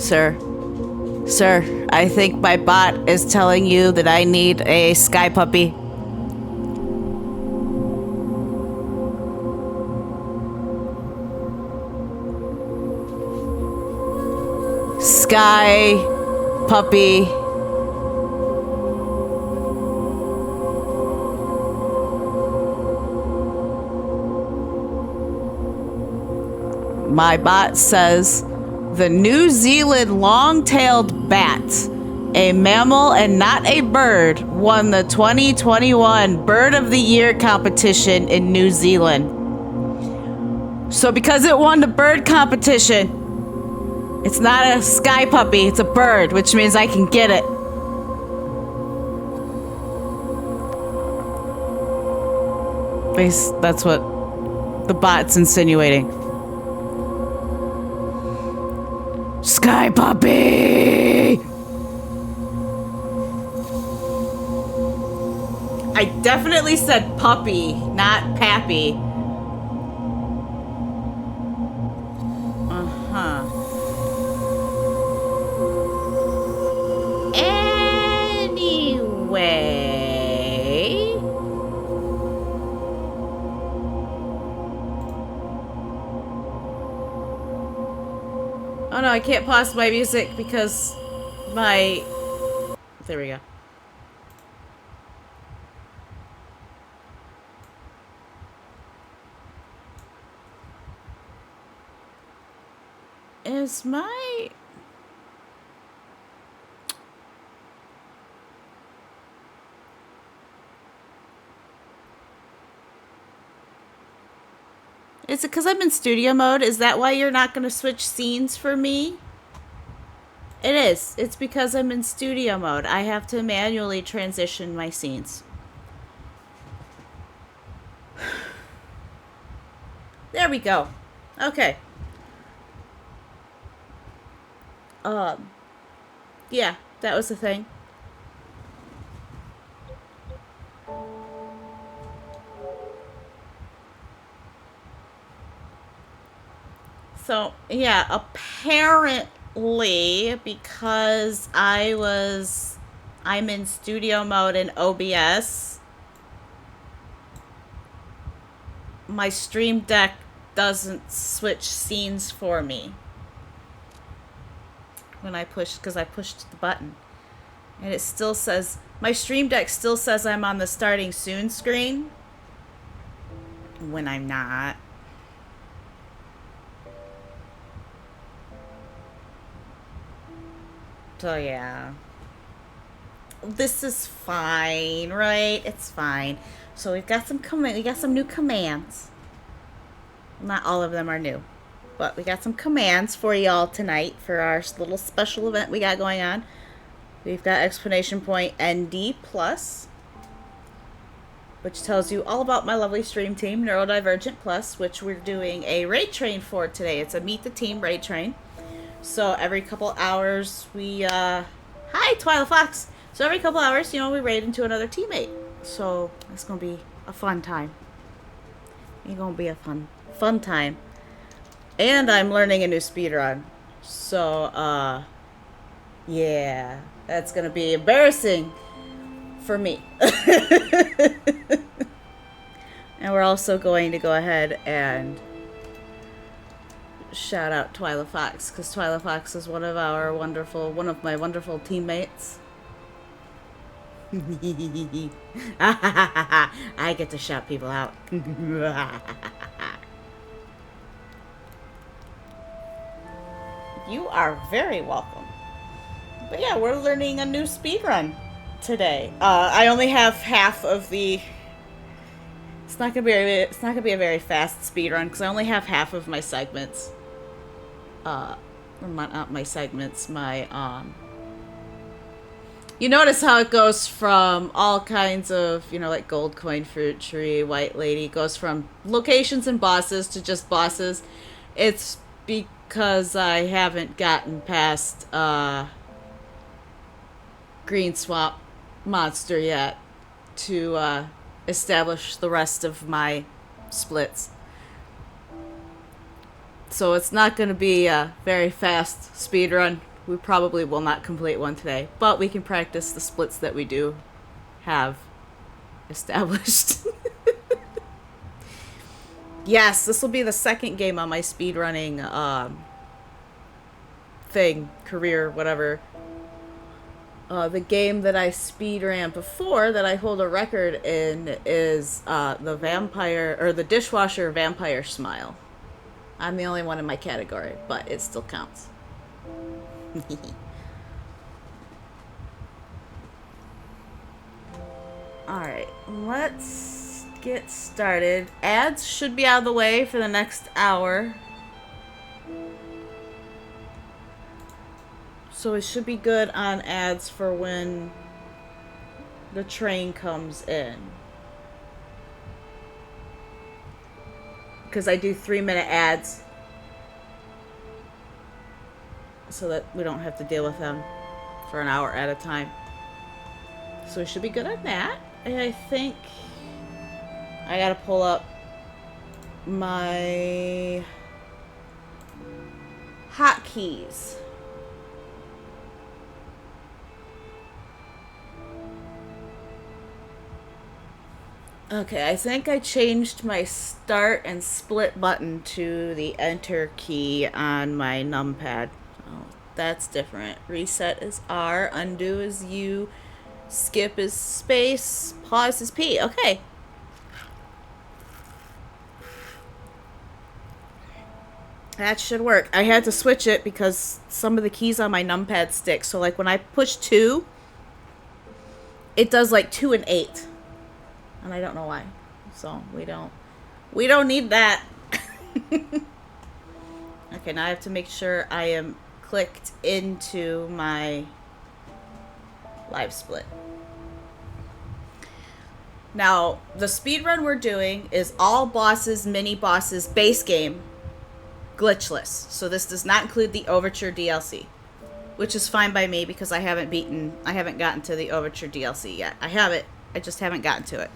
Sir. Sir, I think my bot is telling you that I need a sky puppy. Sky puppy. My bot says the New Zealand long-tailed bat, a mammal and not a bird, won the 2021 Bird of the Year competition in New Zealand. So because it won the bird competition, it's not a sky puppy, it's a bird, which means I can get it. At least that's what the bot's insinuating. Sky puppy! I definitely said puppy, not pappy. Uh-huh. Anyway. Oh no, I can't pause my music because my... There we go. Is my... Is it because I'm in studio mode? Is that why you're not going to switch scenes for me? It is. It's because I'm in studio mode. I have to manually transition my scenes. There we go. Okay. Yeah, that was the thing. So, yeah, apparently, because I'm in studio mode in OBS, my Stream Deck doesn't switch scenes for me when I push, because I pushed the button. And it still says, my Stream Deck still says I'm on the starting soon screen when I'm not. So yeah, this is fine, right? It's fine. So we've got some new commands. Not all of them are new, but we got some commands for y'all tonight for our little special event we got going on. We've got exclamation point ND plus, which tells you all about my lovely stream team, Neurodivergent Plus, which we're doing a raid train for today. It's a meet the team raid train. So every couple hours we, hi, Twyla Fox. So every couple hours, we raid into another teammate. So it's going to be a fun time. It's going to be a fun time. And I'm learning a new speedrun. So, yeah, that's going to be embarrassing for me. And we're also going to go ahead and shout out Twyla Fox, because Twyla Fox is one of my wonderful teammates. I get to shout people out. You are very welcome. But yeah, we're learning a new speedrun today. I only have half of the... It's not gonna be a very fast speedrun because I only have half of my segments. Not my segments, you notice how it goes from all kinds of, like Gold Coin Fruit Tree, White Lady, goes from locations and bosses to just bosses. It's because I haven't gotten past Green Swamp Monster yet to establish the rest of my splits. So it's not going to be a very fast speedrun, We probably will not complete one today, but we can practice the splits that we do have established. Yes, this will be the second game on my speedrunning thing, career, whatever. The game that I speedran before that I hold a record in is the vampire, or the dishwasher vampire smile. I'm the only one in my category, but it still counts. Alright, let's get started. Ads should be out of the way for the next hour. So it should be good on ads for when the train comes in. Because I do 3-minute ads. So that we don't have to deal with them for an hour at a time. So we should be good on that. And I think I gotta pull up my hotkeys. Okay, I think I changed my start and split button to the enter key on my numpad. Oh, that's different. Reset is R, undo is U, skip is space, pause is P. Okay. That should work. I had to switch it because some of the keys on my numpad stick. So like when I push 2, it does like 2 and 8. And I don't know why. So we don't need that. Okay, now I have to make sure I am clicked into my live split. Now, the speedrun we're doing is all bosses, mini bosses, base game, glitchless. So this does not include the Overture DLC, which is fine by me because I haven't gotten to the Overture DLC yet. I have it, I just haven't gotten to it.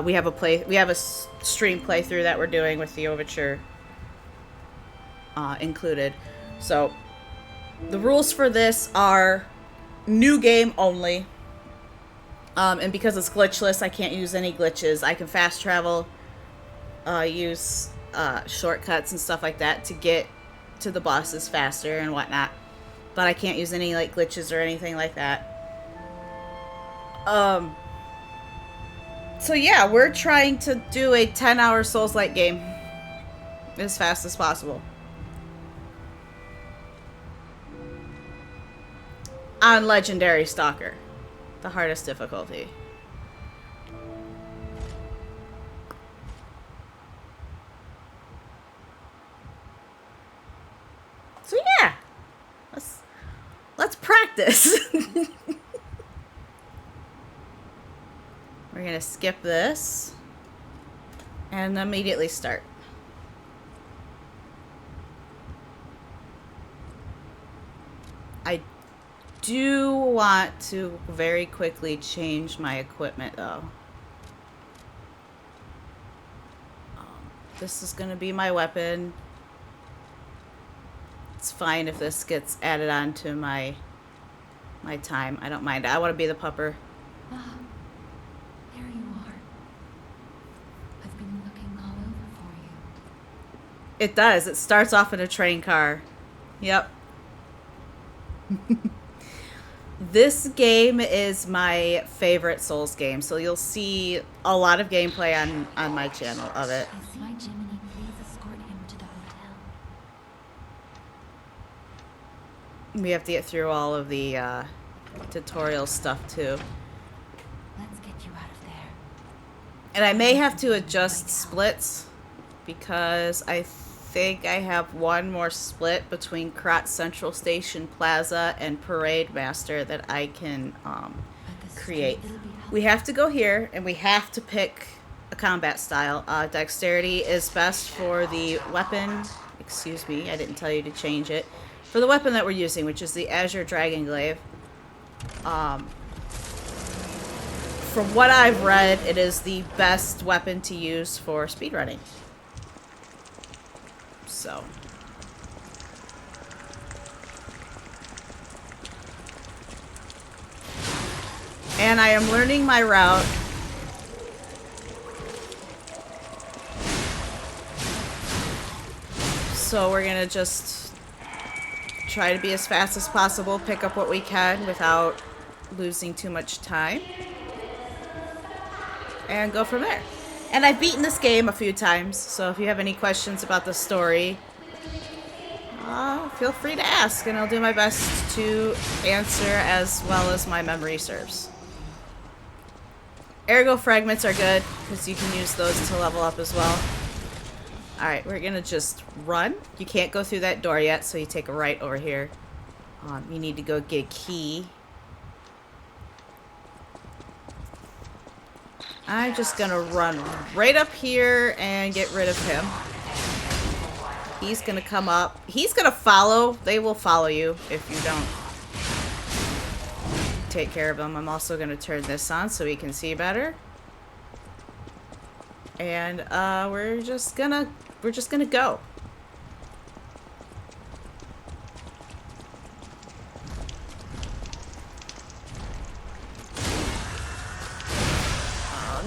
We have a stream playthrough that we're doing with the Overture included. So the rules for this are new game only. And because it's glitchless, I can't use any glitches. I can fast travel, use shortcuts and stuff like that to get to the bosses faster and whatnot. But I can't use any like glitches or anything like that. So yeah, we're trying to do a 10-hour Souls-like game as fast as possible. On Legendary Stalker, the hardest difficulty. So yeah, let's practice. We're gonna skip this and immediately start. I do want to very quickly change my equipment though. This is gonna be my weapon. It's fine if this gets added on to my time. I don't mind. I want to be the pupper. There you are. I've been looking all over for you. It does. It starts off in a train car. Yep. This game is my favorite Souls game, so you'll see a lot of gameplay on my channel of it. I see my Jiminy, please escort him to the hotel. We have to get through all of the tutorial stuff too. Let's get you out of there. And I may have to adjust splits because I think I have one more split between Krat Central Station Plaza and Parade Master that I can create. We have to go here and we have to pick a combat style. Dexterity is best for the weapon. Excuse me, I didn't tell you to change it. For the weapon that we're using, which is the Azure Dragon Glaive. From what I've read, it is the best weapon to use for speedrunning. So. And I am learning my route. So we're gonna just try to be as fast as possible, pick up what we can without losing too much time. And go from there. And I've beaten this game a few times, so if you have any questions about the story, feel free to ask, and I'll do my best to answer as well as my memory serves. Ergo fragments are good, because you can use those to level up as well. Alright, we're gonna just run. You can't go through that door yet, so you take a right over here. You need to go get a key. I'm just gonna run right up here and get rid of him. He's gonna come up. He's gonna follow. They will follow you if you don't take care of them. I'm also gonna turn this on so we can see better. And we're just gonna go.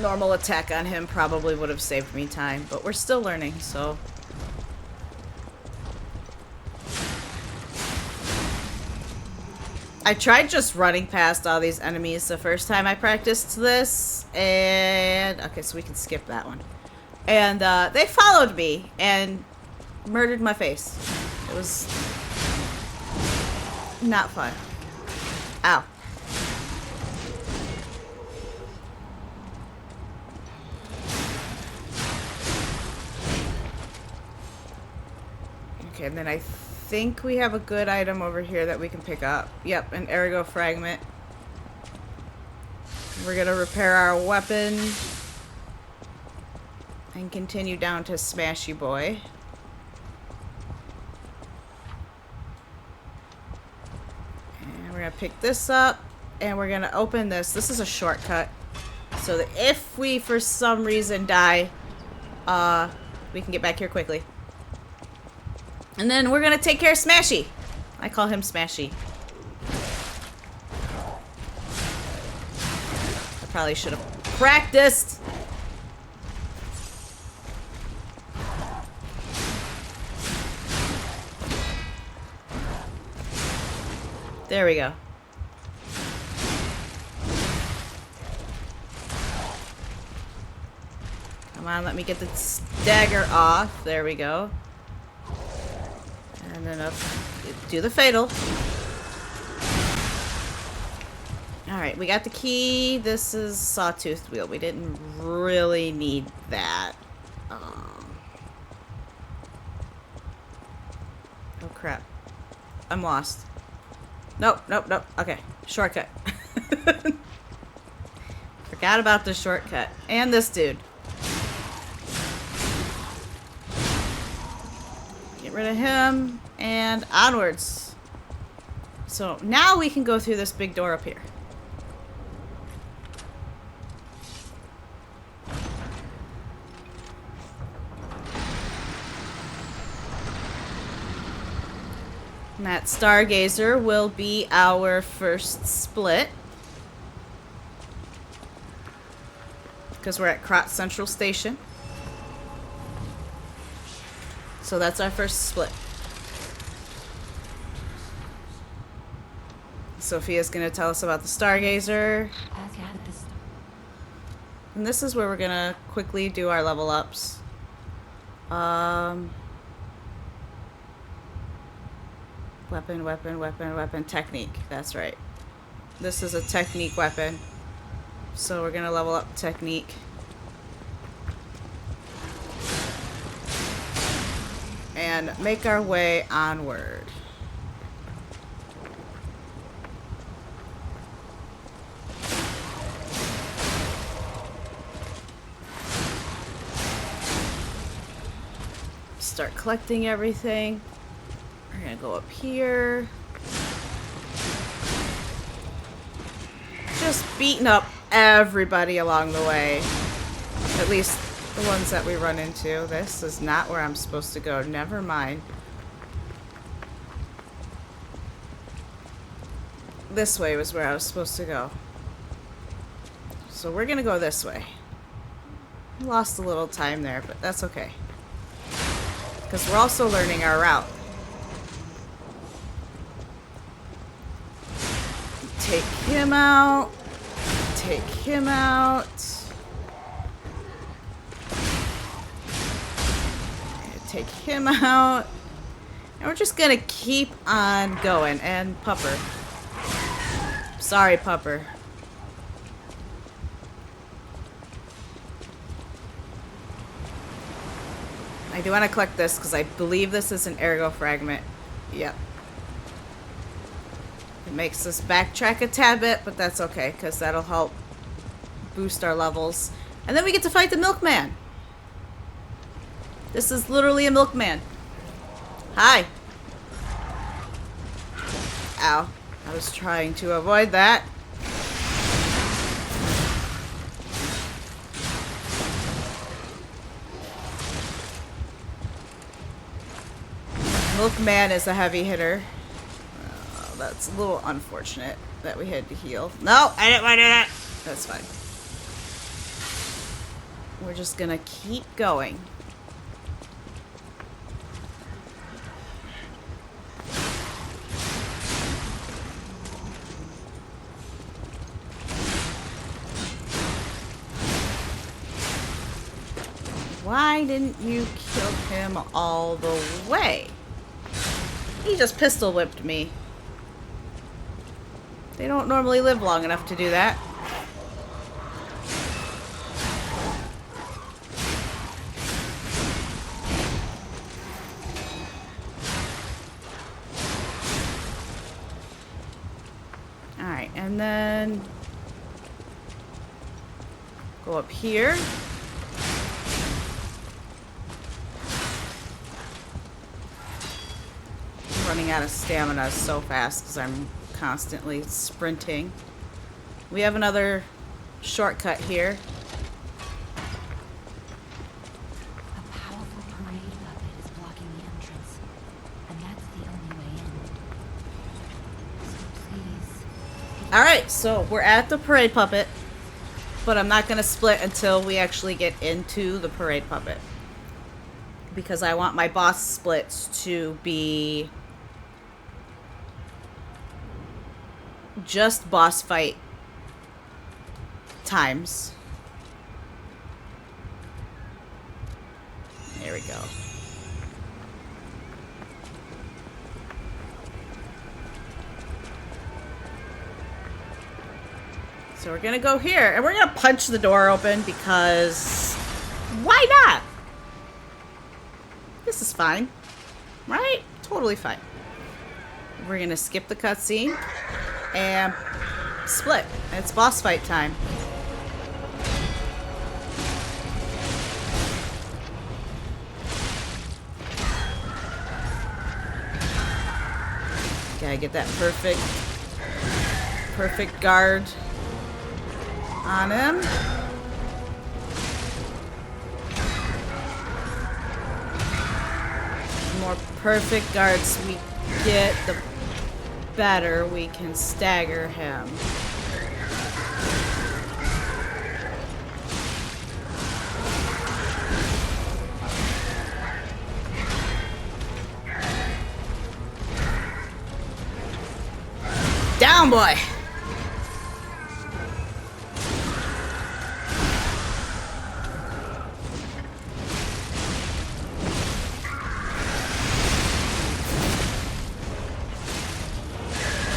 Normal attack on him probably would have saved me time, but we're still learning, so. I tried just running past all these enemies the first time I practiced this, and okay, so we can skip that one. And they followed me and murdered my face. It was not fun. Ow. Okay, and then I think we have a good item over here that we can pick up. Yep, an ergo fragment. We're gonna repair our weapon and continue down to Smashy Boy. And we're gonna pick this up and we're gonna open this. This is a shortcut so that if we for some reason die, we can get back here quickly. And then we're gonna take care of Smashy. I call him Smashy. I probably should have practiced. There we go. Come on, let me get the dagger off. There we go. And then up, do the fatal. Alright, we got the key. This is Sawtooth Wheel. We didn't really need that. Oh crap. I'm lost. Nope, nope, nope. Okay, shortcut. Forgot about the shortcut. And this dude. Get rid of him. And onwards. So now we can go through this big door up here. And that Stargazer will be our first split. Because we're at Krot Central Station. So that's our first split. Sophia's going to tell us about the Stargazer. And this is where we're going to quickly do our level ups. Weapon, weapon, weapon, weapon. Technique. That's right. This is a technique weapon. So we're going to level up technique. And make our way onward. Start collecting everything. We're gonna go up here. Just beating up everybody along the way. At least the ones that we run into. This is not where I'm supposed to go. Never mind. This way was where I was supposed to go. So we're gonna go this way. Lost a little time there, but that's okay. Because we're also learning our route. Take him out. Take him out. Take him out. And we're just gonna keep on going. And Pupper. Sorry, Pupper. I do want to collect this because I believe this is an ergo fragment. Yep. It makes us backtrack a tad bit, but that's okay because that'll help boost our levels. And then we get to fight the milkman. This is literally a milkman. Hi. Ow. I was trying to avoid that. Milkman is a heavy hitter. Oh, that's a little unfortunate that we had to heal. No, I didn't want to do that. That's fine. We're just gonna keep going. Why didn't you kill him all the way? He just pistol whipped me. They don't normally live long enough to do that. Alright, and then go up here. Running out of stamina so fast because I'm constantly sprinting. We have another shortcut here. A powerful parade puppet is blocking the entrance, and that's the only way in. So please. Alright, so we're at the parade puppet, but I'm not going to split until we actually get into the parade puppet. Because I want my boss splits to be just boss fight times. There we go. So we're gonna go here and we're gonna punch the door open because why not? This is fine, right? Totally fine. We're gonna skip the cutscene and split. It's boss fight time. Gotta get that perfect guard on him. The more perfect guards we get, the better we can stagger him. Down, boy!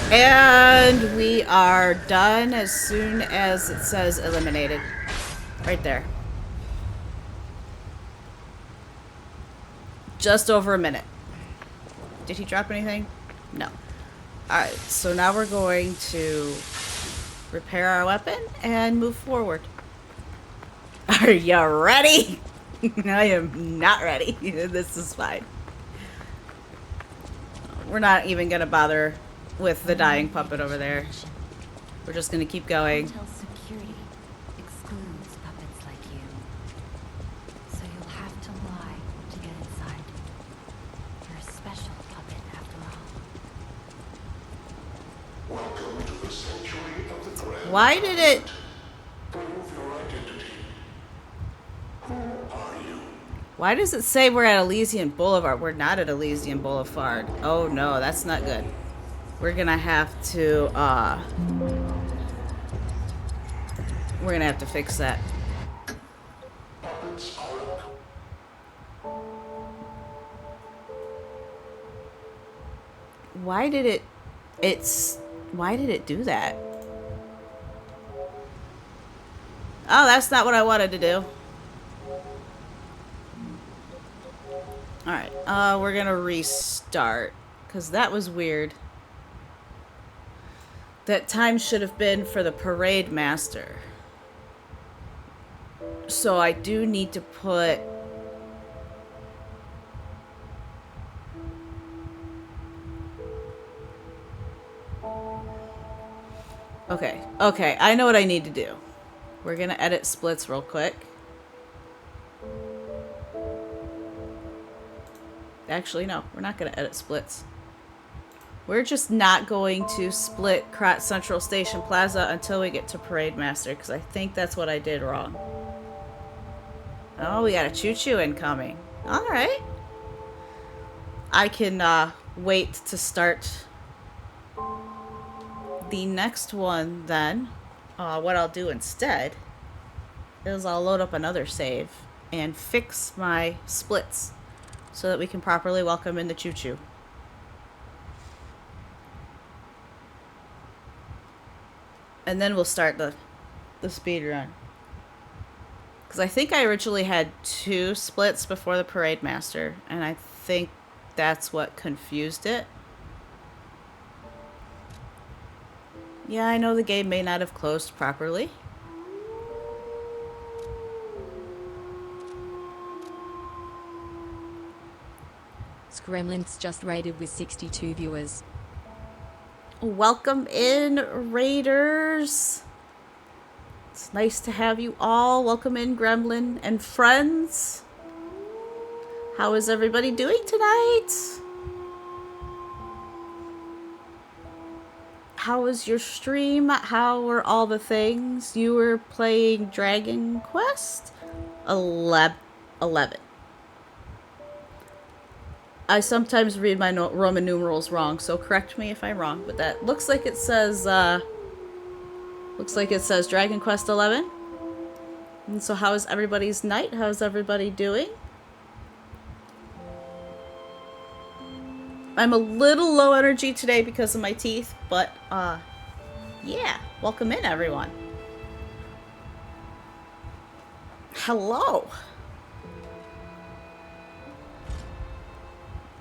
And we are done as soon as it says eliminated. Right there. Just over a minute. Did he drop anything? No. Alright, so now we're going to repair our weapon and move forward. Are you ready? I am not ready. This is fine. We're not even going to bother with the dying puppet over there. We're just going to keep going. Until security excludes puppets like you. So you'll have to lie to get inside. You're a special puppet after all. Welcome to the sanctuary of the Grand. Why did it... For over Why does it say we're at Elysian Boulevard? We're not at Elysian Boulevard. Oh no, that's not good. We're gonna have to, we're gonna have to fix that. Why did it, why did it do that? Oh, that's not what I wanted to do. Alright, we're gonna restart. Because that was weird. That time should have been for the parade master. So I do need to put... Okay, okay, I know what I need to do. We're gonna edit splits real quick. Actually, no, we're not gonna edit splits. We're just not going to split Krat Central Station Plaza until we get to Parade Master, because I think that's what I did wrong. Oh, we got a choo-choo incoming. Alright. I can wait to start the next one then. What I'll do instead is I'll load up another save and fix my splits so that we can properly welcome in the choo-choo. And then we'll start the speed run. Because I think I originally had 2 splits before the Parade Master, and I think that's what confused it. Yeah, I know the game may not have closed properly. Gremlins just raided with 62 viewers. Welcome in, Raiders. It's nice to have you all. Welcome in, Gremlin and friends. How is everybody doing tonight? How was your stream? How were all the things? You were playing Dragon Quest 11. I sometimes read my Roman numerals wrong, so correct me if I'm wrong. But that looks like it says Dragon Quest 11. And so, how is everybody's night? How's everybody doing? I'm a little low energy today because of my teeth, but yeah, welcome in, everyone. Hello.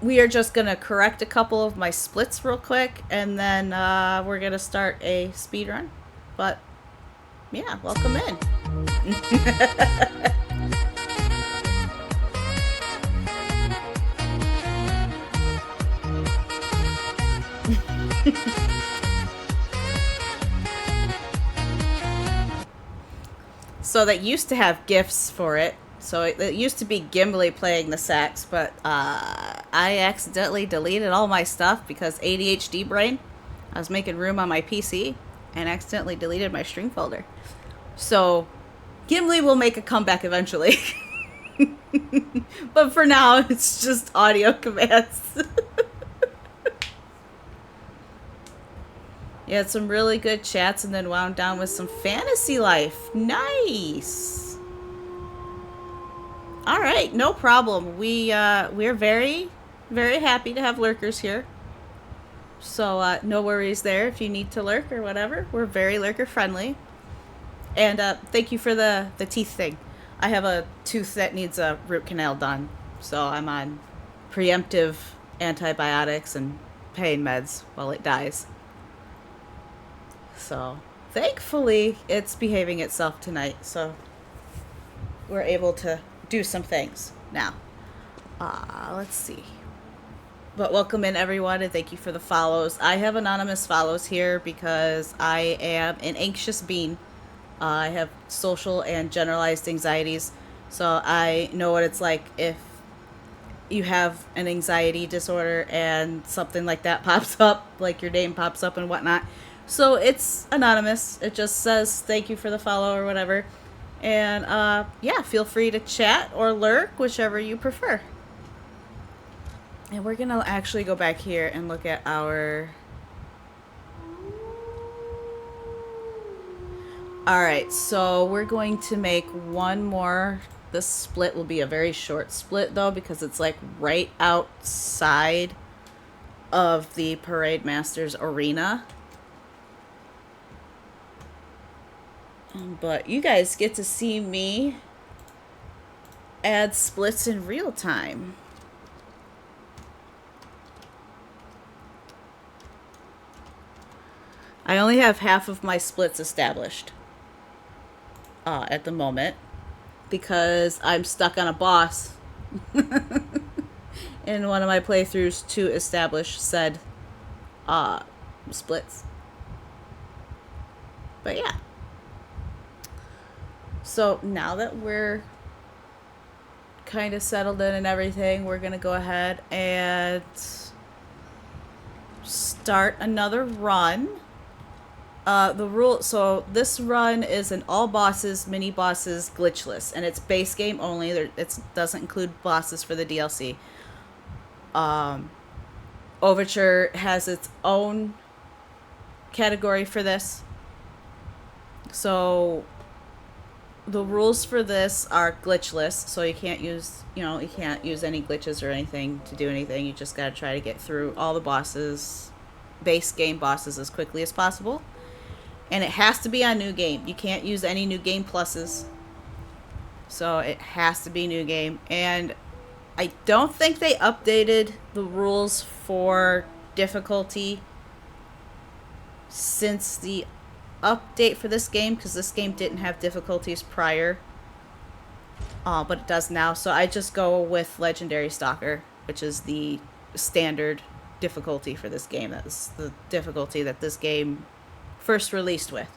We are just going to correct a couple of my splits real quick, and then we're going to start a speed run. But, yeah, welcome in. So that used to have GIFs for it. So it used to be Gimli playing the sax, but I accidentally deleted all my stuff because ADHD brain. I was making room on my PC and accidentally deleted my stream folder. So Gimli will make a comeback eventually. But for now, it's just audio commands. You had some really good chats and then wound down with some fantasy life. Nice. All right, no problem. We're very, very happy to have lurkers here. So no worries there if you need to lurk or whatever. We're very lurker friendly. And thank you for the teeth thing. I have a tooth that needs a root canal done. So I'm on preemptive antibiotics and pain meds while it dies. So thankfully it's behaving itself tonight. So we're able to do some things now. Let's see. But welcome in, everyone, and thank you for the follows. I have anonymous follows here because I am an anxious being. I have social and generalized anxieties, so I know what it's like if you have an anxiety disorder and something like that pops up, like your name pops up and whatnot. So it's anonymous. It just says thank you for the follow or whatever. And yeah, feel free to chat or lurk, whichever you prefer. And we're gonna actually go back here and look at our... Alright, so we're going to make one more. This split will be a very short split though, because it's like right outside of the Parade Masters arena. But you guys get to see me add splits in real time. I only have half of my splits established at the moment because I'm stuck on a boss in one of my playthroughs to establish said splits. But yeah. So now that we're kind of settled in and everything, we're going to go ahead and start another run. So this run is an all bosses, mini bosses, glitchless, and it's base game only. It doesn't include bosses for the DLC. Overture has its own category for this. So the rules for this are glitchless, so you can't use any glitches or anything to do anything. You just gotta try to get through all the bosses, base game bosses, as quickly as possible. And it has to be on new game. You can't use any new game pluses. So it has to be new game. And I don't think they updated the rules for difficulty since the update for this game, because this game didn't have difficulties prior. But it does now. So I just go with Legendary Stalker, which is the standard difficulty for this game. That's the difficulty that this game first released with.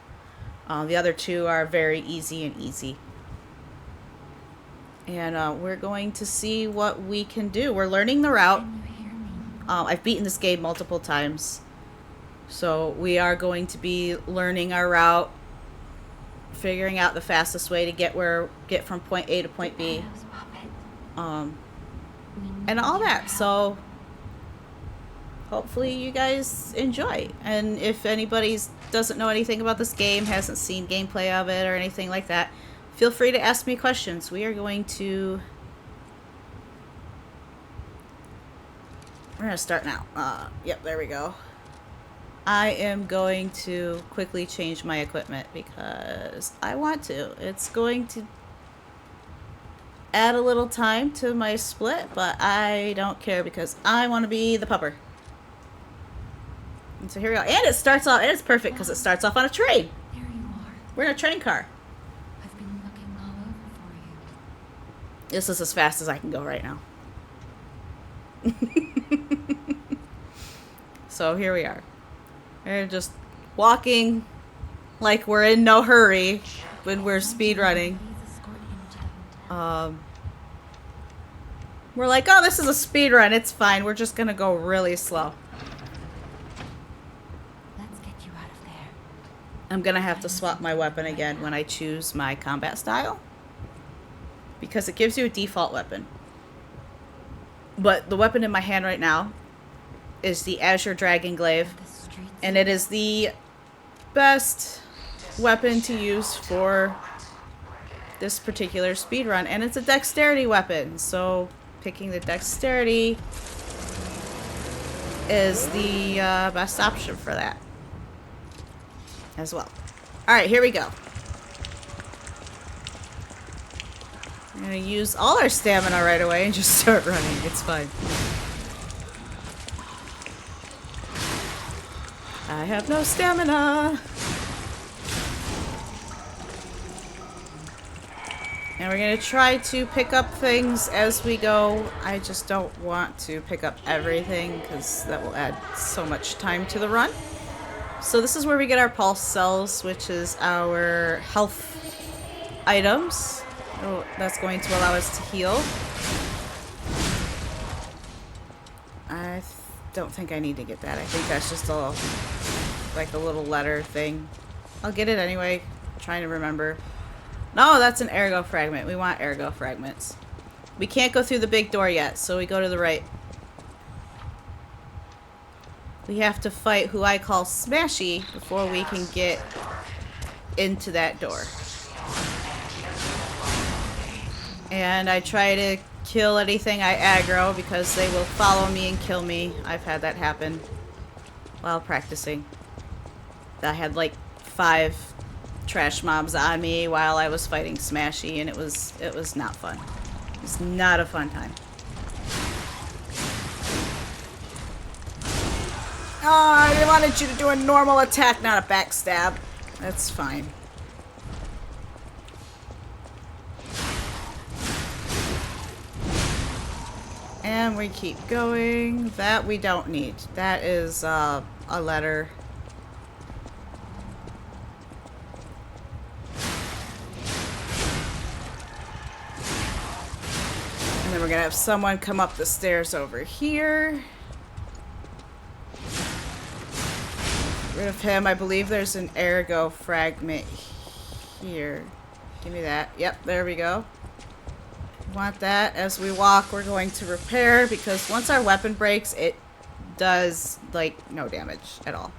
The other two are very easy and easy. And we're going to see what we can do. We're learning the route. I've beaten this game multiple times. So we are going to be learning our route, figuring out the fastest way to get from point A to point B. And all that. So hopefully you guys enjoy. And if anybody doesn't know anything about this game, hasn't seen gameplay of it or anything like that, feel free to ask me questions. We are going to... We're going to start now. Yep, there we go. I am going to quickly change my equipment because I want to. It's going to add a little time to my split, but I don't care because I want to be the pupper. And so here we go. And it starts off, and it's perfect because it starts off on a train. There you are. We're in a train car. I've been looking all over for you. This is as fast as I can go right now. So here we are. We're just walking like we're in no hurry when we're speedrunning. We're like, oh, this is a speed run. It's fine. We're just gonna go really slow. Let's get you out of there. I'm gonna have to swap my weapon again when I choose my combat style, because it gives you a default weapon. But the weapon in my hand right now is the Azure Dragon Glaive, and it is the best weapon to use for this particular speedrun, and it's a dexterity weapon, so picking the dexterity is the best option for that as well. Alright, here we go. I'm gonna use all our stamina right away and just start running. It's fine. I have no stamina. And we're going to try to pick up things as we go. I just don't want to pick up everything because that will add so much time to the run. So this is where we get our pulse cells, which is our health items. Oh, that's going to allow us to heal. I don't think I need to get that. I think that's just like a little letter thing. I'll get it anyway. I'm trying to remember. No, that's an ergo fragment. We want ergo fragments. We can't go through the big door yet, so we go to the right. We have to fight who I call Smashy before we can get into that door. And I try to kill anything I aggro because they will follow me and kill me. I've had that happen while practicing. I had like 5 trash mobs on me while I was fighting Smashy, and it was not fun. It was not a fun time. Oh, I wanted you to do a normal attack, not a backstab. That's fine. And we keep going. That we don't need. That is a letter. And then we're gonna have someone come up the stairs over here. Rid of him. I believe there's an ergo fragment here. Give me that. Yep, there we go. Want that. As we walk, we're going to repair, because once our weapon breaks, it does like no damage at all.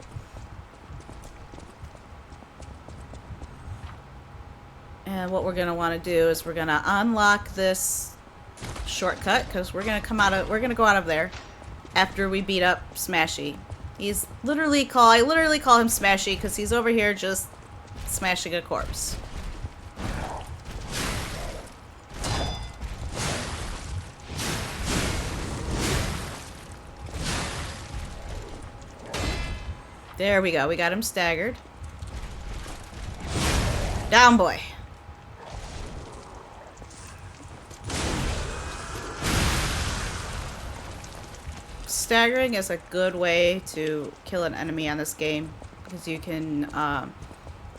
And what we're gonna want to do is we're gonna unlock this shortcut, because we're gonna go out of there after we beat up Smashy. He's literally I literally call him Smashy because he's over here just smashing a corpse. There we go. We got him staggered. Down, boy. Staggering is a good way to kill an enemy on this game, because you can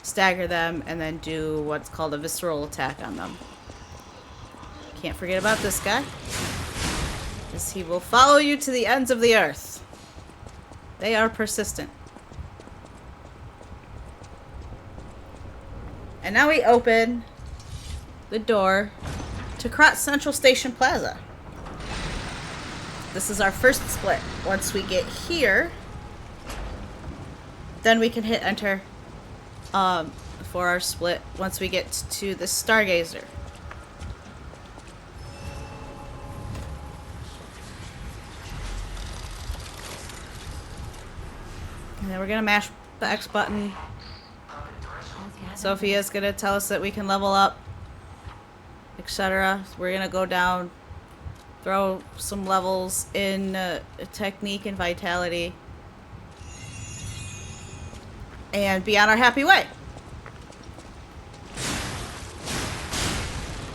stagger them and then do what's called a visceral attack on them. Can't forget about this guy, because he will follow you to the ends of the earth. They are persistent. And now we open the door to Krat Central Station Plaza. This is our first split. Once we get here, then we can hit enter for our split once we get to the Stargazer. And then we're gonna mash the X button. Sophia's gonna tell us that we can level up, etc. We're gonna go down, throw some levels in technique and vitality, and be on our happy way.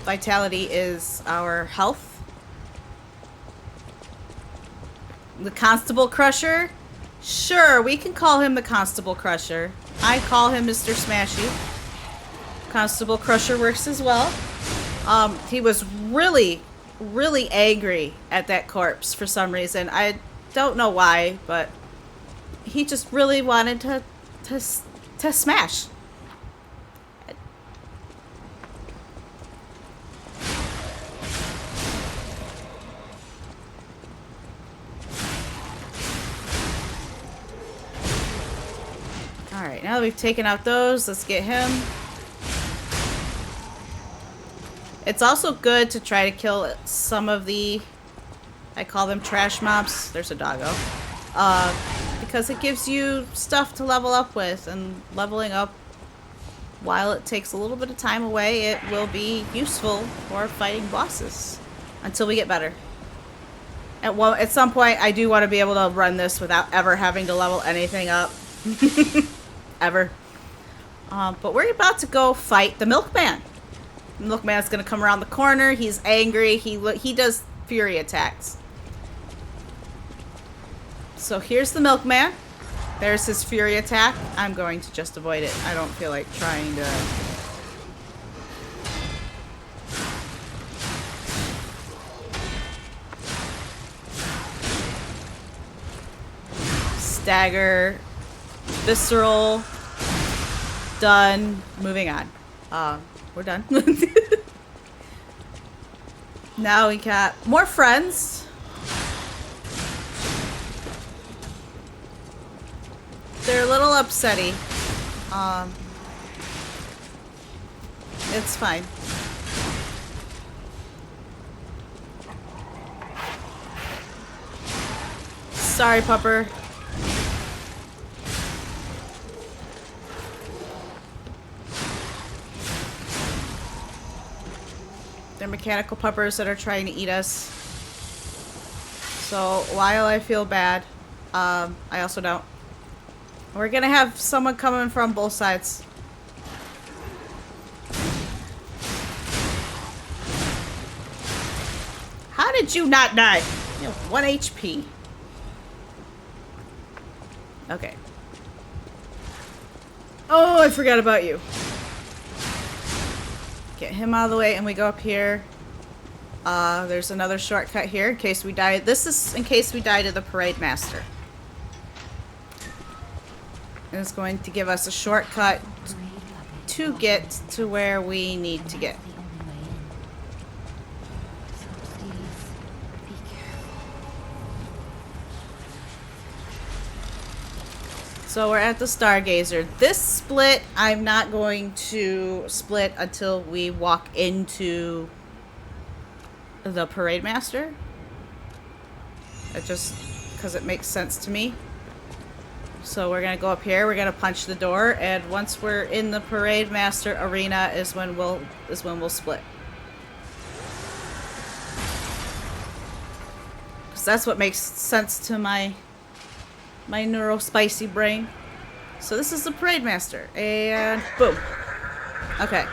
Vitality is our health. The Constable Crusher? Sure, we can call him the Constable Crusher. I call him Mr. Smashy. Constable Crusher works as well. He was really angry at that corpse for some reason. I don't know why, but he just really wanted to smash. Alright, now that we've taken out those, let's get him. It's also good to try to kill some of the, I call them trash mobs. There's a doggo. Because it gives you stuff to level up with, and leveling up, while it takes a little bit of time away, it will be useful for fighting bosses until we get better. At some point, I do want to be able to run this without ever having to level anything up. Ever. But we're about to go fight the Milkman. The Milkman's gonna come around the corner. He's angry. He does fury attacks. So here's the Milkman. There's his fury attack. I'm going to just avoid it. I don't feel like trying to... Stagger. Visceral. Done. Moving on. we're done. Now we got more friends. They're a little upsetty. It's fine. Sorry, pupper. They're mechanical puppers that are trying to eat us. So while I feel bad, I also don't. We're gonna have someone coming from both sides. How did you not die? You have 1 HP. Okay. Oh, I forgot about you. Get him out of the way and we go up here. There's another shortcut here in case we die. This is in case we die to the Parade Master. And it's going to give us a shortcut to get to where we need to get. So we're at the Stargazer. This split, I'm not going to split until we walk into the Parade Master. It just, because it makes sense to me. So we're gonna go up here, we're gonna punch the door, and once we're in the Parade Master arena is when we'll split. Because that's what makes sense to my neuro-spicy brain. So this is the Parade Master, and boom. Okay.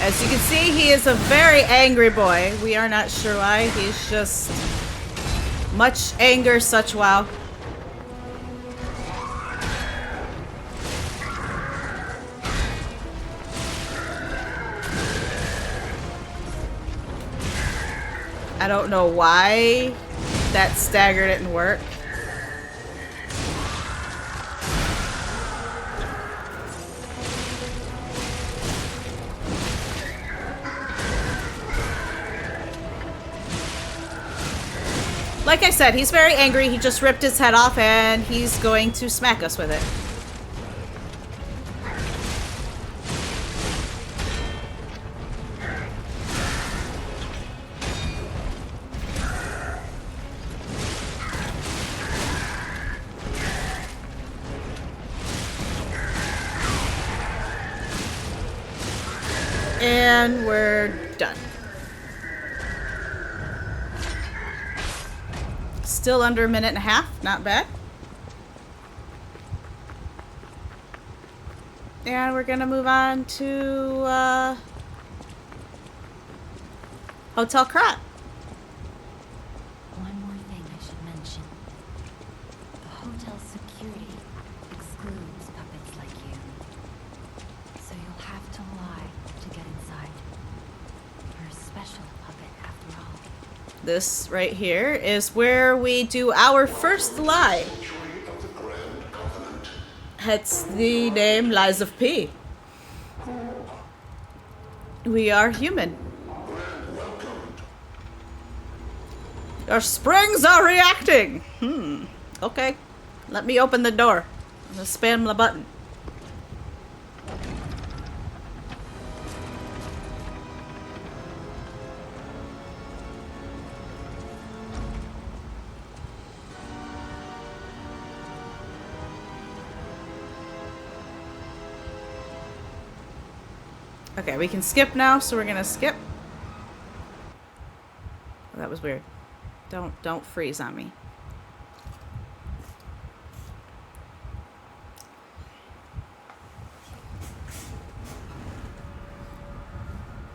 As you can see, he is a very angry boy. We are not sure why. He's just much anger, such wow. I don't know why that stagger didn't work. Like I said, he's very angry. He just ripped his head off and he's going to smack us with it. And we're done. Still under a minute and a half, not bad. And we're gonna move on to Hotel Crop. One more thing I should mention. The hotel security excludes puppets like you. So you'll have to lie to get inside. You're a special puppet after all. This right here is where we do our first lie. Hence the name Lies of P. We are human. Your springs are reacting. Okay. Let me open the door. I'm gonna spam the button. Okay, we can skip now, so we're gonna skip. Oh, that was weird. Don't freeze on me.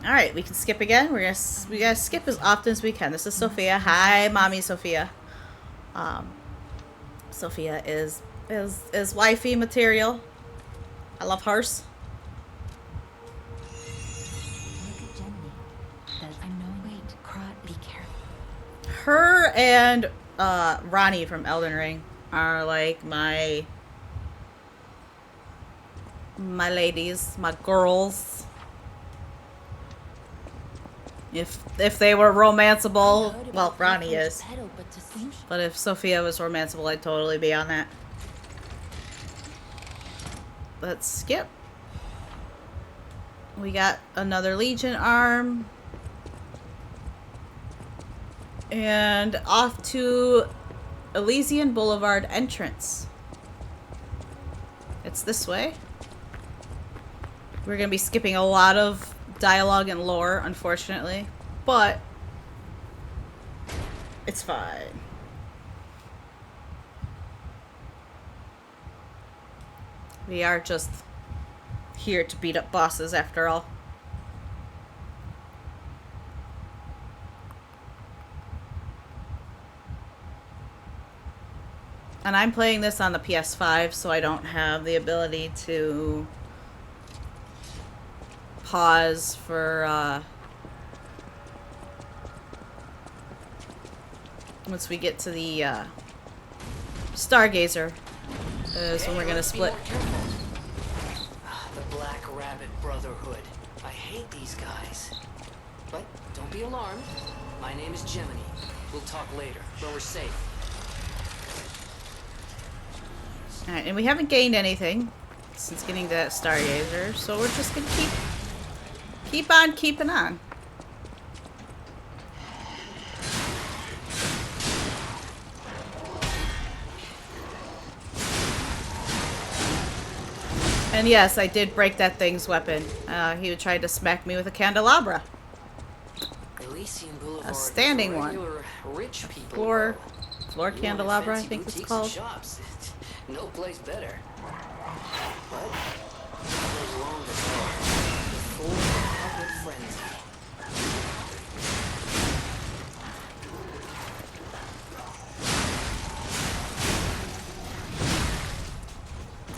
All right, we can skip again. We gotta skip as often as we can. This is Sophia. Hi, mommy, Sophia. Sophia is wifey material. I love hers. Look at Jenny. I'm no wait. Crot, be careful. Her and Ronnie from Elden Ring are like my ladies, my girls. If they were romanceable, well, Ronnie is. But if Sophia was romanceable, I'd totally be on that. Let's skip. We got another Legion arm. And off to Elysian Boulevard entrance. It's this way. We're going to be skipping a lot of dialogue and lore, unfortunately. But it's fine. We are just here to beat up bosses after all. And I'm playing this on the PS5, so I don't have the ability to pause for, once we get to the, Stargazer, is when we're gonna split. The Black Rabbit Brotherhood. I hate these guys. But don't be alarmed. My name is Gemini. We'll talk later, when we're safe. Alright, and we haven't gained anything since getting that Stargazer, so we're just gonna keep on keeping on. And yes, I did break that thing's weapon. He tried to smack me with a candelabra. Elysian Boulevard A standing one. Rich people. Floor candelabra, I think it's called. Shops. No place better. But there's long to go. The full public frenzy.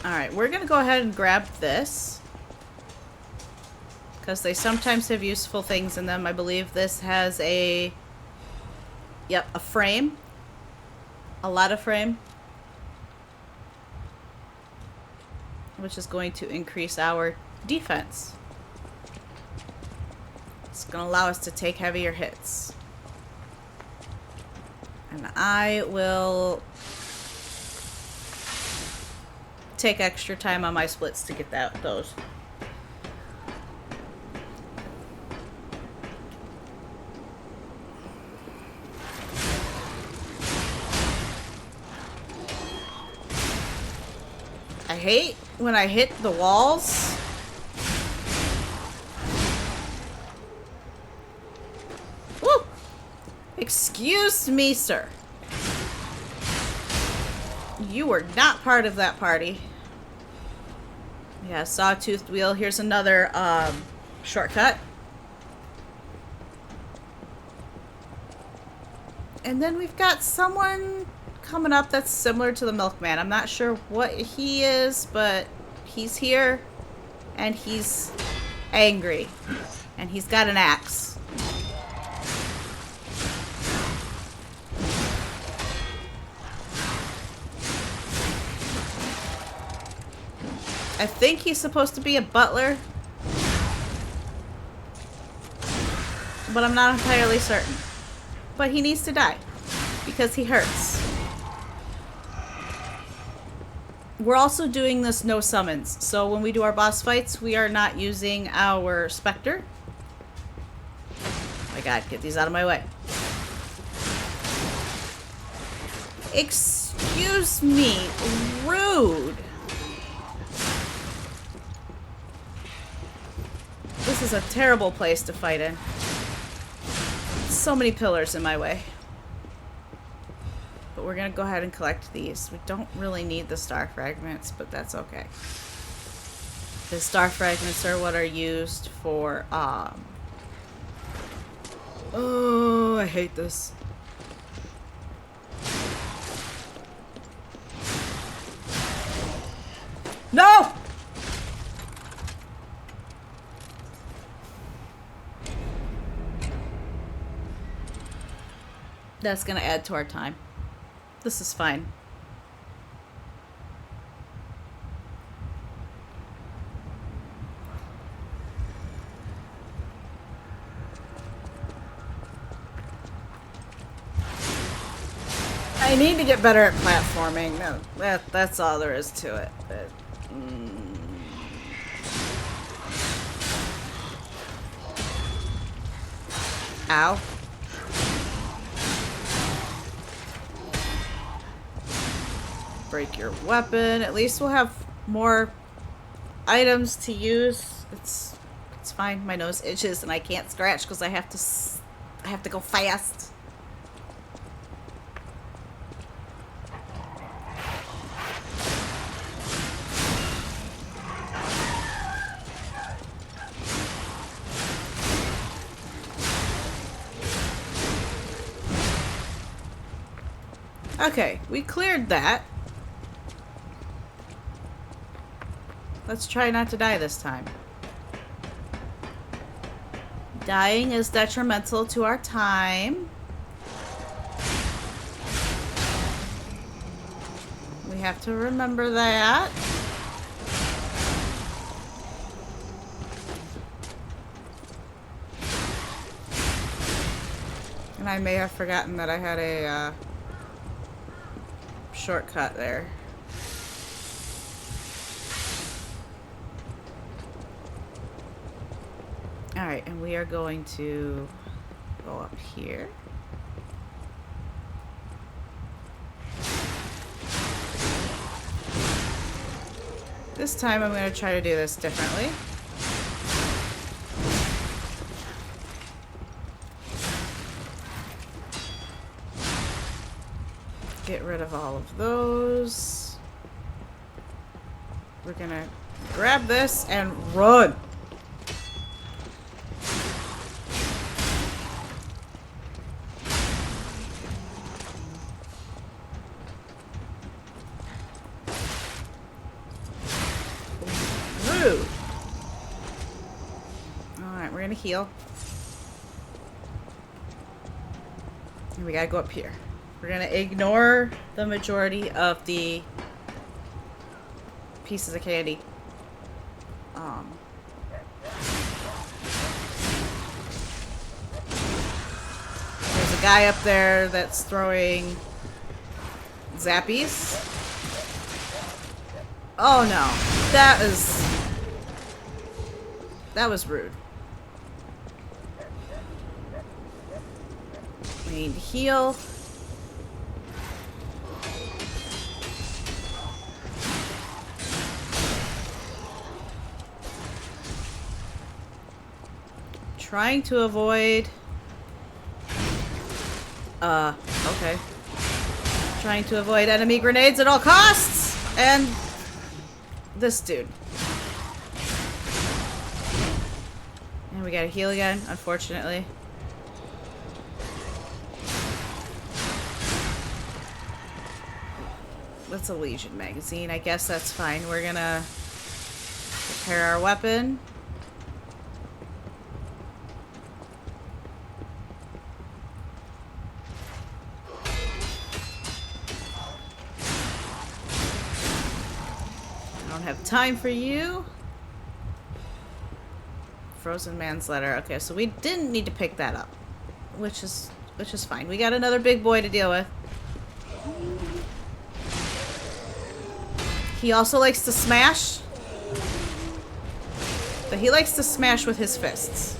Alright, we're gonna go ahead and grab this. Because they sometimes have useful things in them. I believe this has a... Yep, a frame. A lot of frame. Which is going to increase our defense. It's going to allow us to take heavier hits. And I will take extra time on my splits to get those. I hate when I hit the walls. Woo! Excuse me, sir. You were not part of that party. Yeah, sawtoothed wheel. Here's another shortcut. And then we've got someone coming up that's similar to the milkman. I'm not sure what he is, but he's here and he's angry and he's got an axe. I think he's supposed to be a butler, but I'm not entirely certain. But he needs to die because he hurts. We're also doing this no summons, so when we do our boss fights, we are not using our Spectre. Oh my god, get these out of my way. Excuse me, rude. This is a terrible place to fight in. So many pillars in my way. But we're gonna go ahead and collect these. We don't really need the star fragments, but that's okay. The star fragments are what are used for, oh, I hate this. No! That's gonna add to our time. This is fine. I need to get better at platforming. No, that's all there is to it. But, Ow. Break your weapon. At least we'll have more items to use. It's fine. My nose itches and I can't scratch because I have to go fast. Okay, we cleared that. Let's try not to die this time. Dying is detrimental to our time. We have to remember that. And I may have forgotten that I had a shortcut there. Alright, and we are going to go up here. This time I'm going to try to do this differently. Get rid of all of those. We're going to grab this and run. Alright, we're gonna heal. And we gotta go up here. We're gonna ignore the majority of the pieces of candy. There's a guy up there that's throwing zappies. Oh no, that was rude. We need to heal. Trying to avoid... okay. Trying to avoid enemy grenades at all costs! And... this dude. And we gotta heal again, unfortunately. That's a Legion magazine. I guess that's fine. We're gonna prepare our weapon. I don't have time for you. Frozen man's letter. Okay, so we didn't need to pick that up, which is fine. We got another big boy to deal with. He also likes to smash, but he likes to smash with his fists.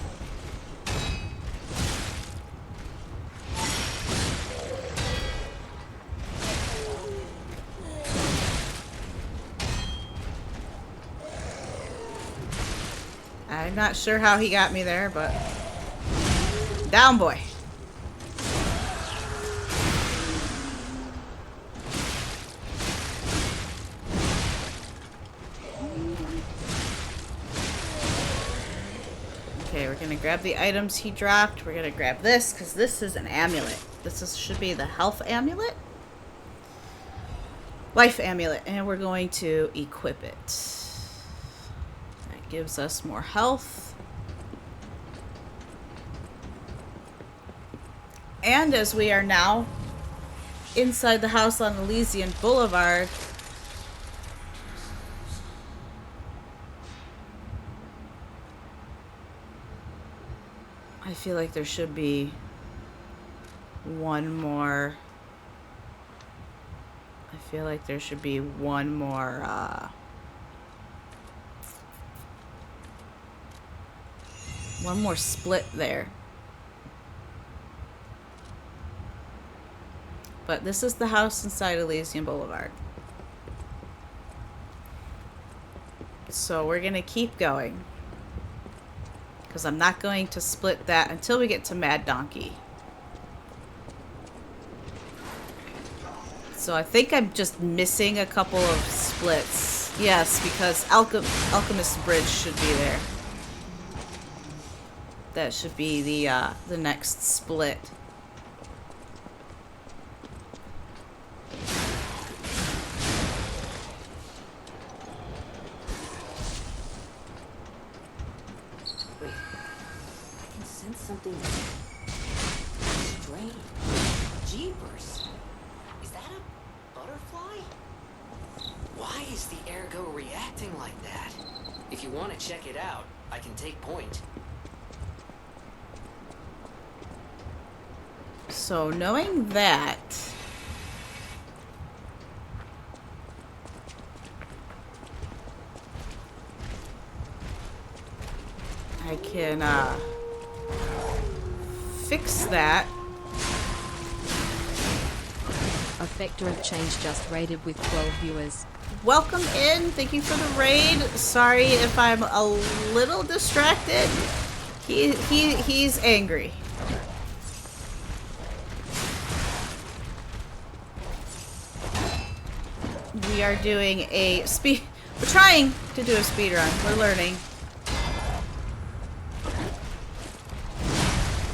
I'm not sure how he got me there, but down boy. Okay, we're gonna grab the items he dropped. We're gonna grab this because this is an amulet. Should be the health amulet, life amulet, and we're going to equip it. Gives us more health. And as we are now inside the house on Elysian Boulevard. I feel like there should be one more. I feel like there should be one more, one more split there. But this is the house inside Elysian Boulevard. So we're gonna keep going. Because I'm not going to split that until we get to Mad Donkey. So I think I'm just missing a couple of splits. Yes, because Alchemist Bridge should be there. That should be the next split. Wait, I can sense something strange. Jeepers. Is that a butterfly? Why is the ergo reacting like that? If you want to check it out, I can take point. So knowing that, I can fix that. A Vector of Change just rated with 12 viewers. Welcome in. Thank you for the raid. Sorry if I'm a little distracted. He's angry. We are doing a speed. We're trying to do a speed run. We're learning.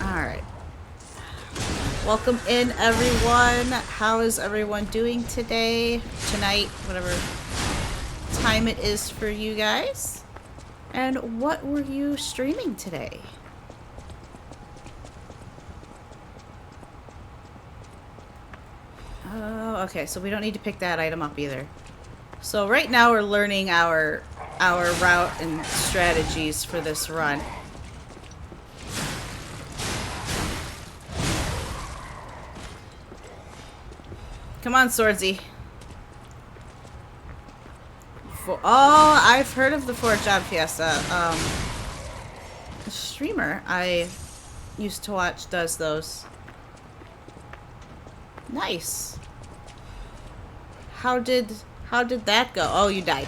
Alright. Welcome in, everyone. How is everyone doing today? Tonight, whatever time it is for you guys. And what were you streaming today? Oh, okay, so we don't need to pick that item up either. So right now we're learning our route and strategies for this run. Come on, Swordsy. Oh, I've heard of the Fort Job Fiesta. A streamer I used to watch does those. Nice. How did that go? Oh, you died.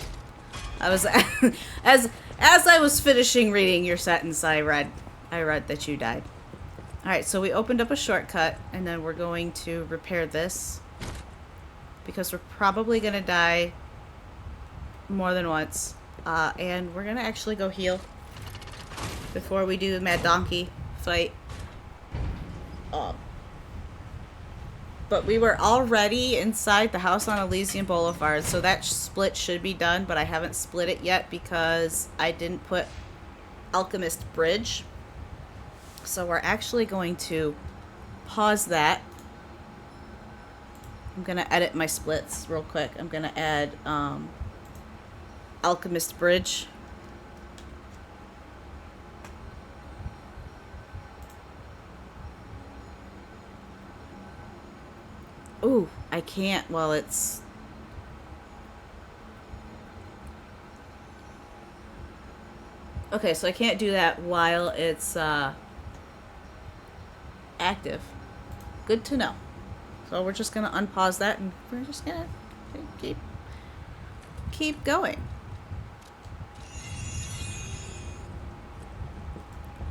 I was as I was finishing reading your sentence, I read that you died. All right, so we opened up a shortcut, and then we're going to repair this because we're probably gonna die more than once, and we're gonna actually go heal before we do the Mad Donkey fight. But we were already inside the house on Elysian Boulevard, so that split should be done, but I haven't split it yet because I didn't put Alchemist Bridge. So we're actually going to pause that. I'm going to edit my splits real quick. I'm going to add Alchemist Bridge. Ooh, I can't while it's... Okay, so I can't do that while it's active. Good to know. So we're just gonna unpause that and we're just gonna keep going.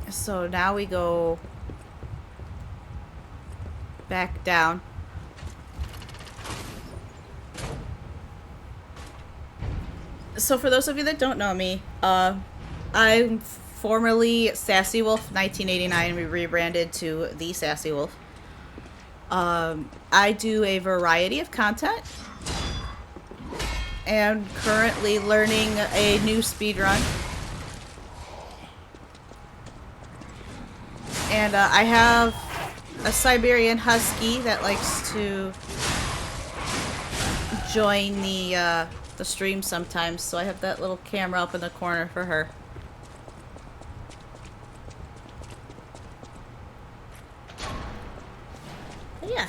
So now we go back down. So for those of you that don't know me, I'm formerly Sassy Wolf 1989. We rebranded to The Sassy Wolf. I do a variety of content and currently learning a new speedrun. And I have a Siberian Husky that likes to join the stream sometimes, so I have that little camera up in the corner for her. But yeah.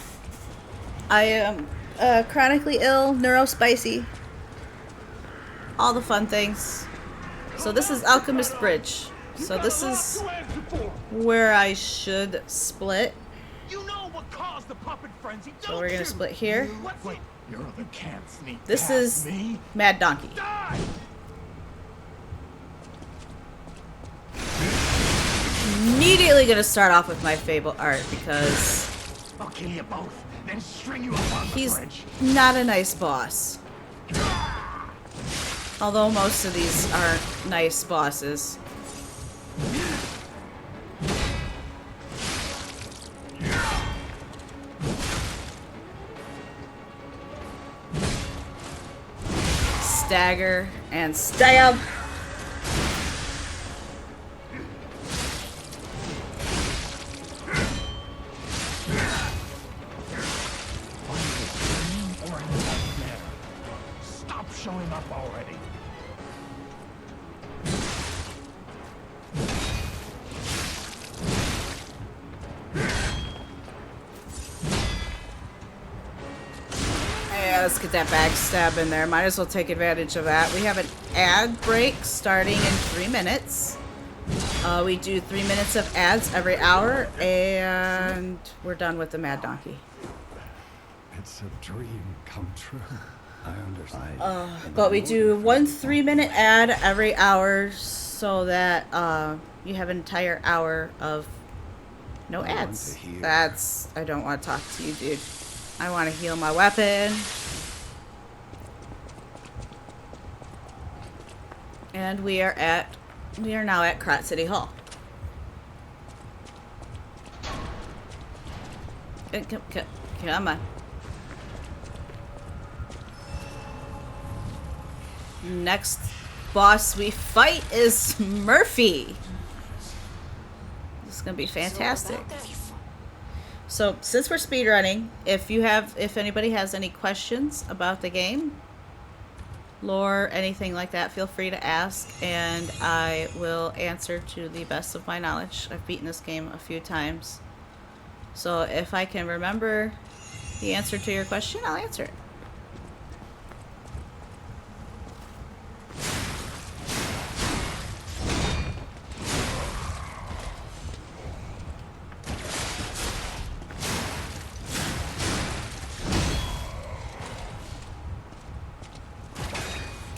I am chronically ill, neurospicy. All the fun things. So this is Alchemist Bridge. So this is where I should split. You know what caused the puppet frenzy, So we're gonna split here. What's it? You're the can't sneak This past is me. Mad Donkey. Die! Immediately gonna start off with my Fable art because I'll kill you both, then string you up on the he's bridge. not a nice boss. Although most of these aren't nice bosses. Stagger and stab. Or in there. Stop showing up already. Yeah, let's get that backstab in there. Might as well take advantage of that. We have an ad break starting in 3 minutes. We do 3 minutes of ads every hour, and we're done with the Mad Donkey. It's a dream come true. I understand. But we do 1 3-minute ad every hour so that you have an entire hour of no I want ads. to hear. I don't want to talk to you, dude. I want to heal my weapon. And we are now at Krat City Hall. Come on. Next boss we fight is Murphy. This is gonna be fantastic. So since we're speedrunning, if anybody has any questions about the game, lore, anything like that, feel free to ask, and I will answer to the best of my knowledge. I've beaten this game a few times, so if I can remember the answer to your question, I'll answer it.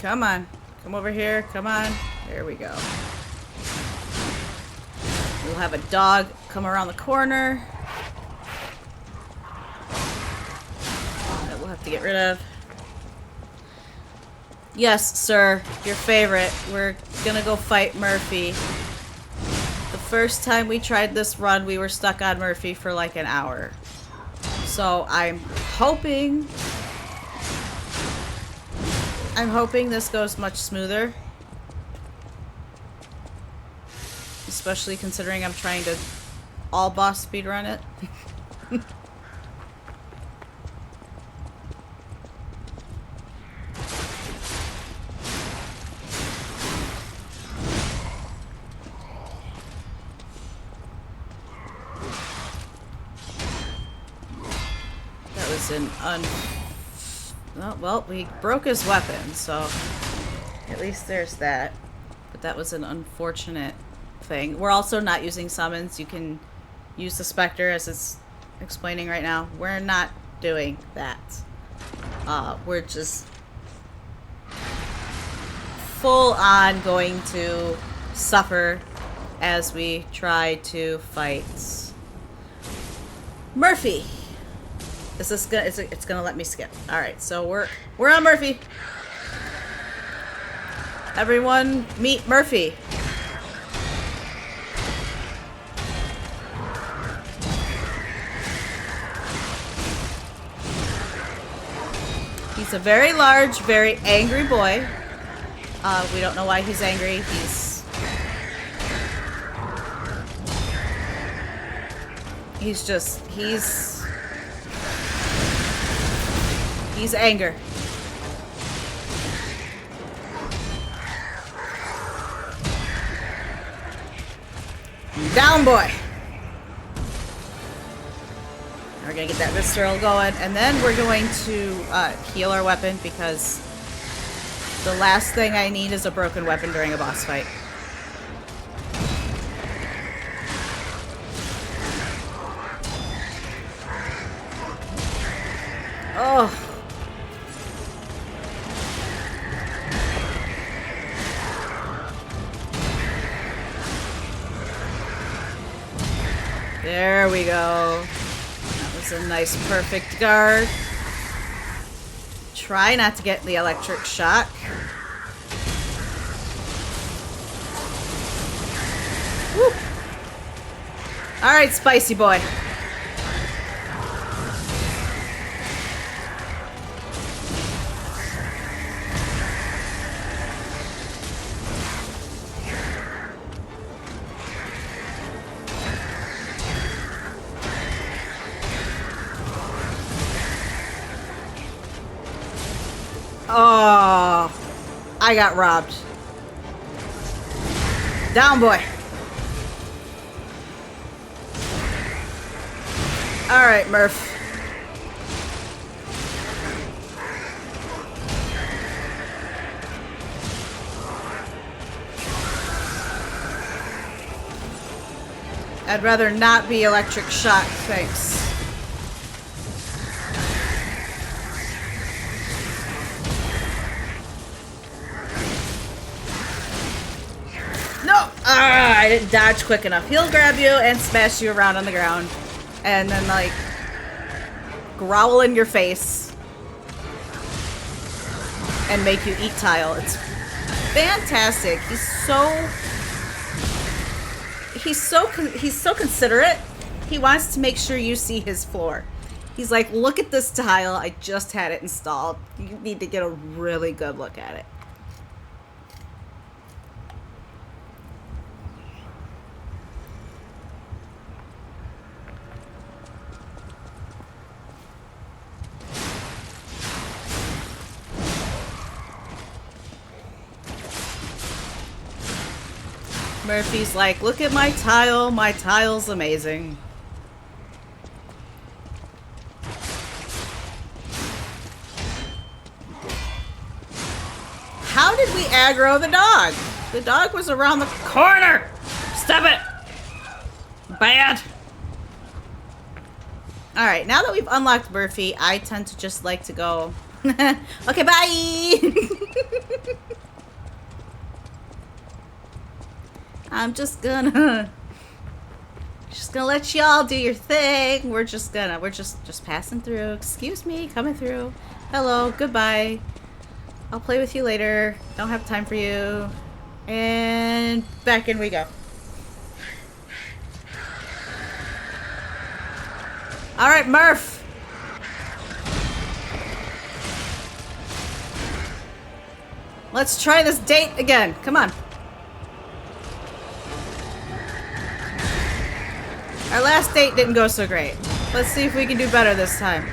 Come on. Come over here. Come on. There we go. We'll have a dog come around the corner that we'll have to get rid of. Yes, sir. Your favorite. We're gonna go fight Murphy. The first time we tried this run, we were stuck on Murphy for like an hour. So I'm hoping this goes much smoother. Especially considering I'm trying to all boss speedrun it. That was an Oh, well, we broke his weapon, so at least there's that. But that was an unfortunate thing. We're also not using summons. You can use the Spectre as it's explaining right now. We're not doing that. We're just full on going to suffer as we try to fight Murphy. Is this gonna? It's gonna let me skip. All right, so we're on Murphy. Everyone, meet Murphy. He's a very large, very angry boy. We don't know why he's angry. He's anger. Down, boy. We're gonna get that visceral going, and then we're going to heal our weapon because the last thing I need is a broken weapon during a boss fight. Oh. There we go. That was a nice, perfect guard. Try not to get the electric shock. Woo. All right, spicy boy. Oh, I got robbed. Down, boy. All right, Murph. I'd rather not be electric shock, thanks. No! I didn't dodge quick enough. He'll grab you and smash you around on the ground. And then, like, growl in your face. And make you eat tile. It's fantastic. He's so considerate. He wants to make sure you see his floor. He's like, look at this tile. I just had it installed. You need to get a really good look at it. Murphy's like, look at my tile. My tile's amazing. How did we aggro the dog? The dog was around the corner. Stop it. Bad. All right, now that we've unlocked Murphy, I tend to just like to go, okay, bye. I'm just gonna let y'all do your thing. We're just passing through. Excuse me, coming through. Hello, goodbye. I'll play with you later. Don't have time for you. And back in we go. All right, Murph. Let's try this date again. Come on. Our last date didn't go so great. Let's see if we can do better this time.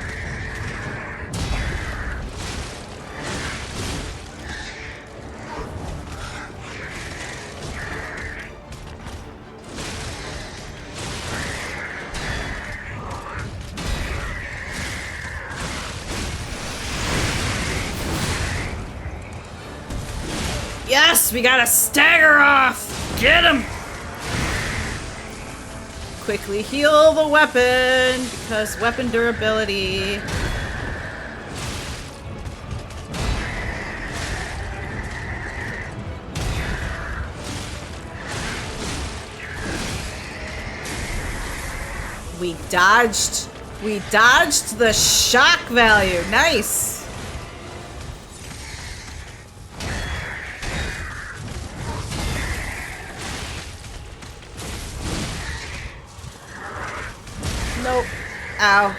Yes, we got a stagger off. Get him. Quickly heal the weapon, because weapon durability. We dodged the shock value. Nice. Nope. Ow.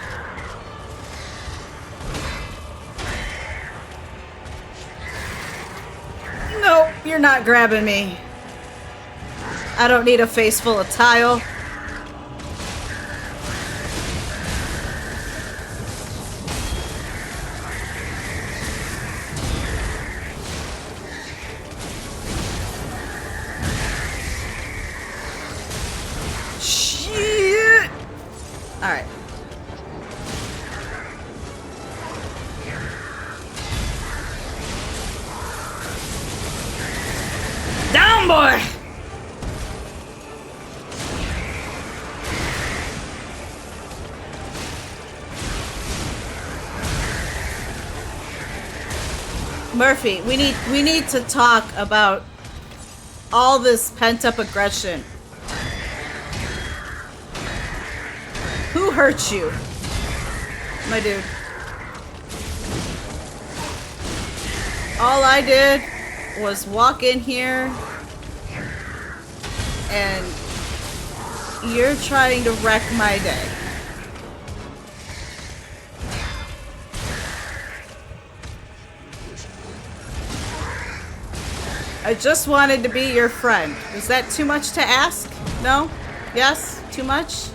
Nope, you're not grabbing me. I don't need a face full of tile. boy! Murphy, we need to talk about all this pent-up aggression. Who hurt you? My dude. All I did was walk in here and you're trying to wreck my day. I just wanted to be your friend. Is that too much to ask? No? Yes? Too much?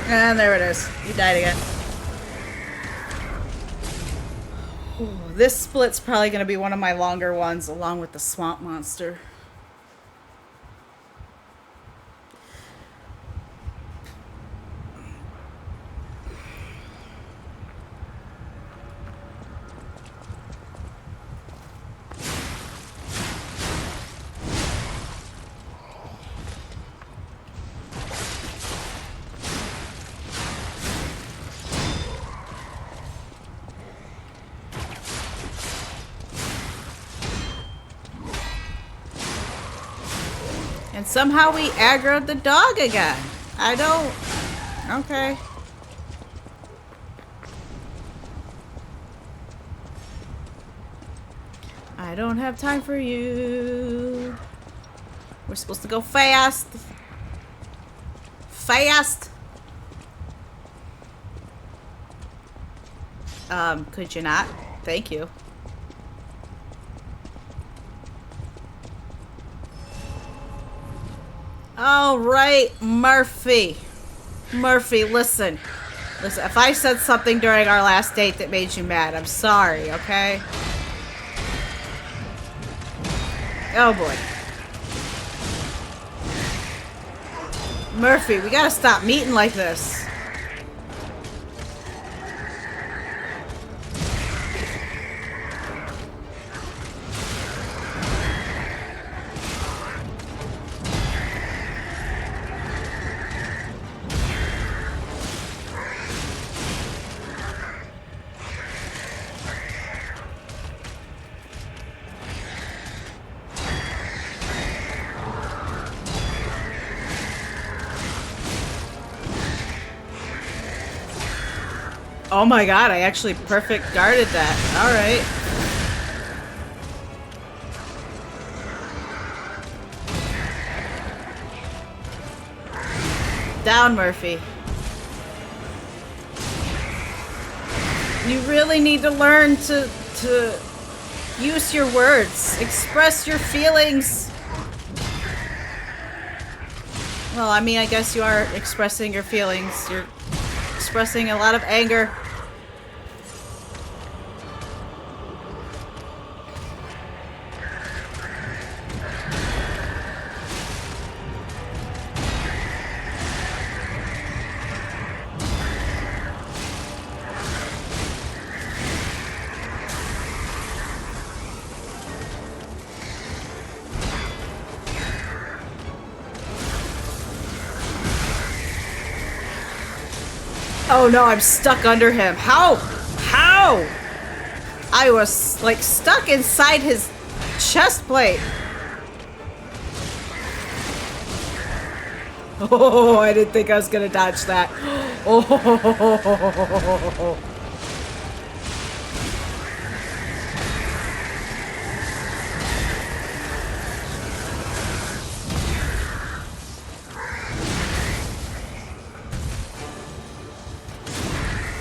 And there it is. You died again. Ooh, this split's probably going to be one of my longer ones, along with the swamp monster. And somehow we aggroed the dog again. I don't... Okay. I don't have time for you. We're supposed to go fast. Fast. Could you not? Thank you. All right, Murphy. Murphy, listen. Listen, if I said something during our last date that made you mad, I'm sorry, okay? Oh, boy. Murphy, we gotta stop meeting like this. Oh my god, I actually perfect guarded that. Alright. Down, Murphy. You really need to learn to use your words. Express your feelings. Well, I mean, I guess you are expressing your feelings. You're expressing a lot of anger. Oh no, I'm stuck under him. How? How? I was like stuck inside his chest plate. Oh, I didn't think I was gonna dodge that. Oh.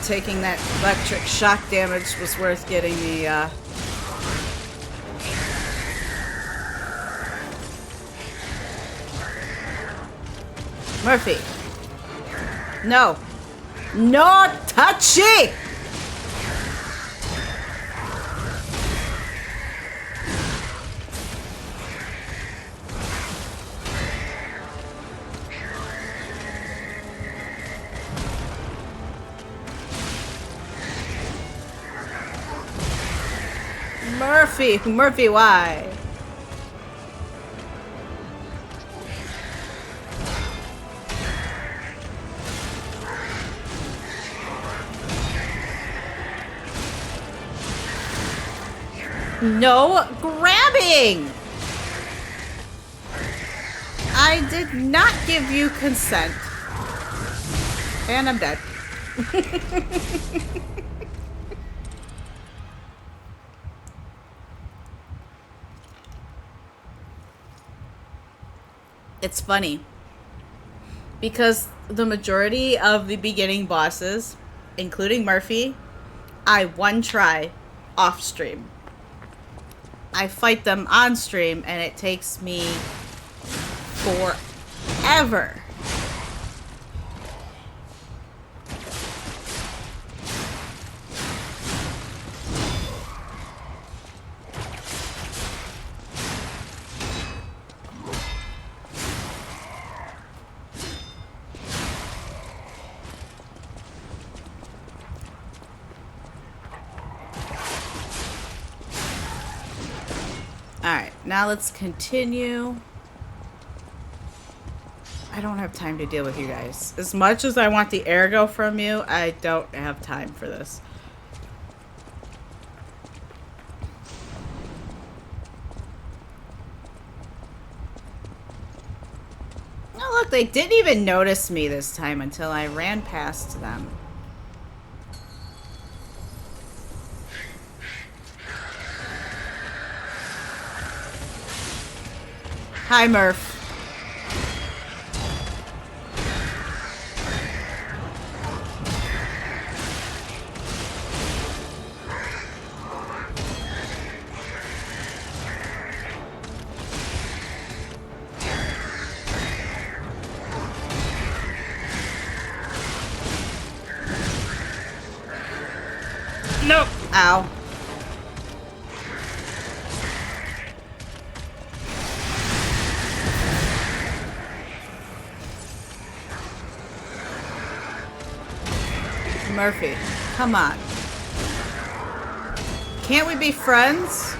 Taking that electric shock damage was worth getting the, Murphy. No. No touchy! Murphy! Murphy, why? No grabbing! I did not give you consent. And I'm dead. It's funny. Because the majority of the beginning bosses, including Murphy, I one try off stream. I fight them on stream and it takes me forever. Alright, now let's continue. I don't have time to deal with you guys. As much as I want the ergo from you, I don't have time for this. Oh look, they didn't even notice me this time until I ran past them. Hi, Murph. Nope. Ow. Murphy, come on. Can't we be friends?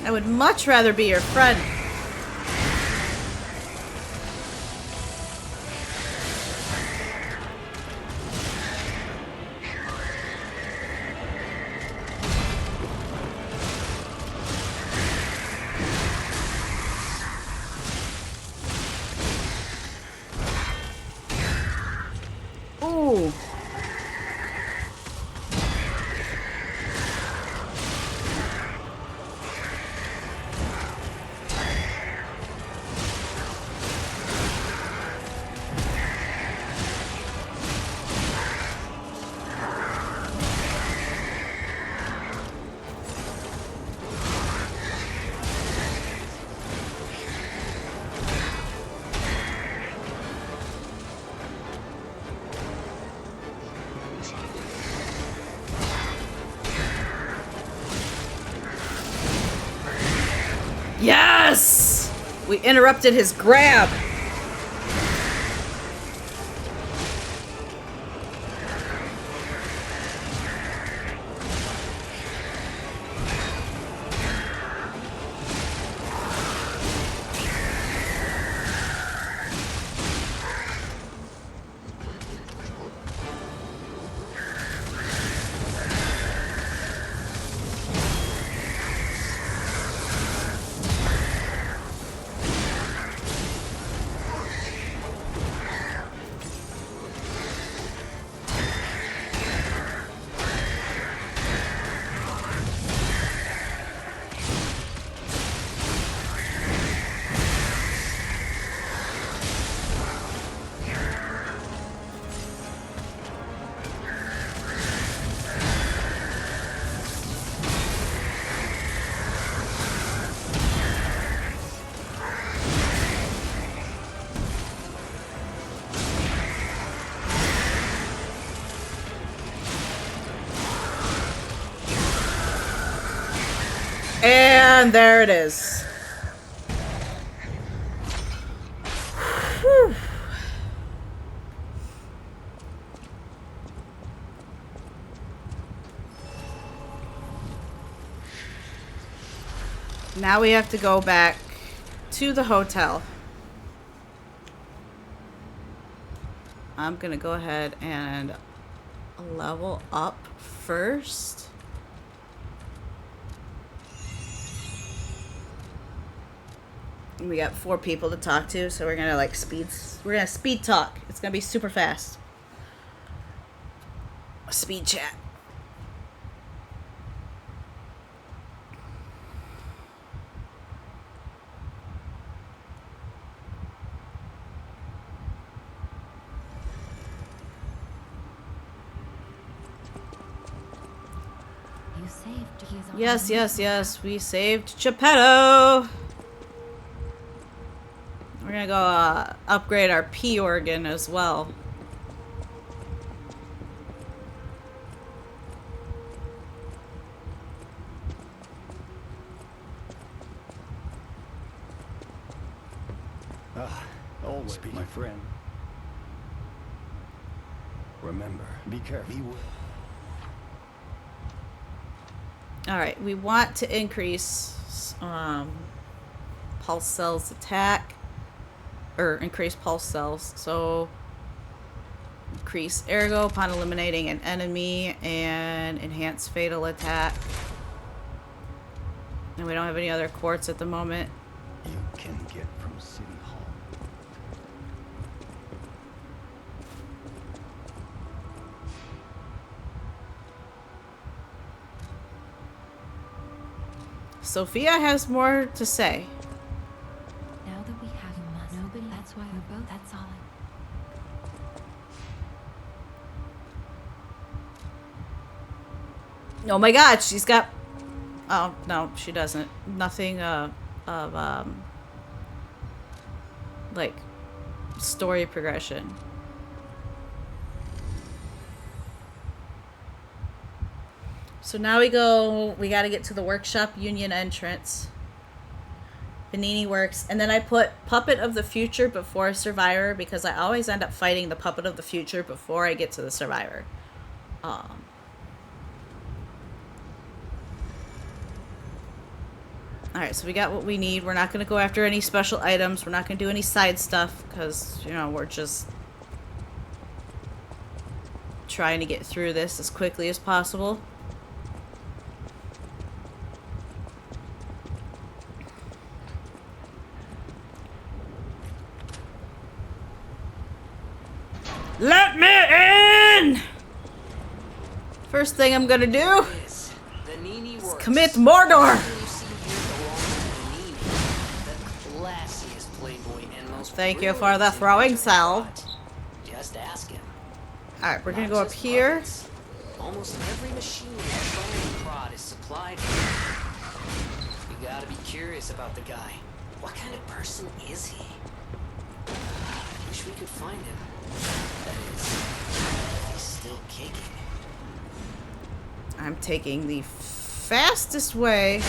I would much rather be your friend. Ooh. Yes! We interrupted his grab. And there it is. Whew. Now we have to go back to the hotel. I'm gonna go ahead and level up first. We got 4 people to talk to, so we're gonna like speed talk. It's gonna be super fast. Speed chat. You saved his Yes, yes, yes. We saved Geppetto. We're gonna go upgrade our P organ as well. Always, my friend. Remember, be careful. Alright, we want to increase pulse cells attack. Or increase pulse cells. So increase ergo upon eliminating an enemy and enhance fatal attack. And we don't have any other quartz at the moment. You can get from City Hall. Sophia has more to say. Now that we have you must. Nobody. That's why we're both. That's all. Oh my god, she's got... Oh, no, she doesn't. Nothing like, story progression. So now we gotta get to the workshop union entrance. Panini works. And then I put Puppet of the Future before Survivor because I always end up fighting the Puppet of the Future before I get to the Survivor. Alright, so we got what we need. We're not going to go after any special items. We're not going to do any side stuff because, you know, we're just trying to get through this as quickly as possible. Let me in! First thing I'm gonna do is commit Mordor! Thank you for the throwing cell. Just ask him. Alright, we're gonna go up here. Almost every machine in the throwing prod is supplied. You gotta be curious about the guy. What kind of person is he? Wish we could find him. That is, if he's still kicking. I'm taking the fastest way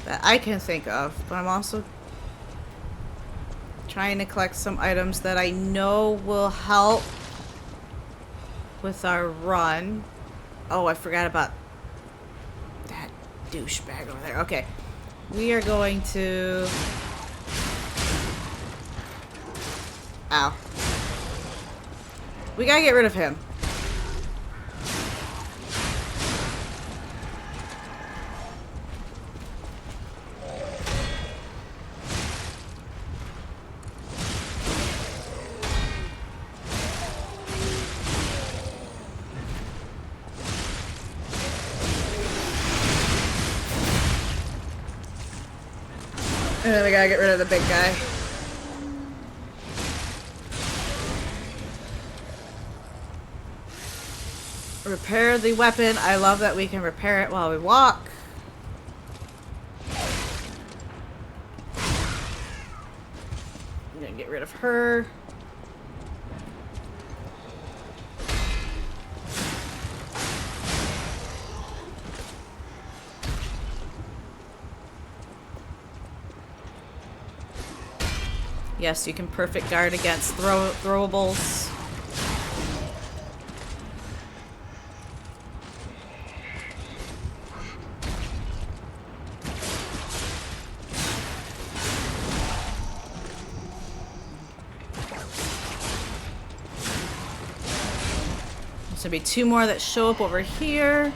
that I can think of, but I'm also trying to collect some items that I know will help with our run. Oh, I forgot about that douchebag over there. Okay. We are going to... Ow. We gotta get rid of him. And then we gotta get rid of the big guy. Repair the weapon. I love that we can repair it while we walk. I'm gonna get rid of her. Yes, you can perfect guard against throwables. gonna be 2 more that show up over here.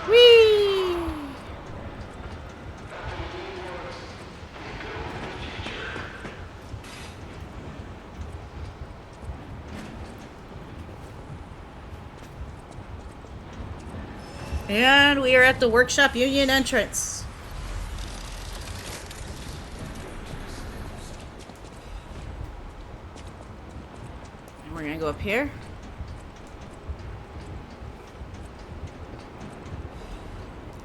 Whee! And we are at the Workshop Union entrance. And we're gonna go up here.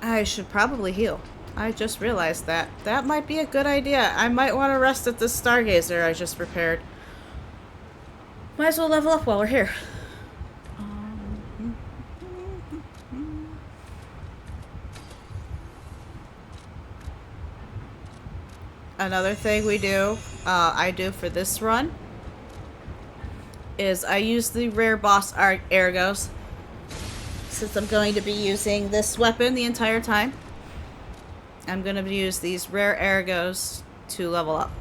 I should probably heal. I just realized that. That might be a good idea. I might want to rest at this Stargazer I just repaired. Might as well level up while we're here. Another thing we do, I do for this run, is I use the rare boss ergos, since I'm going to be using this weapon the entire time. I'm going to use these rare ergos to level up.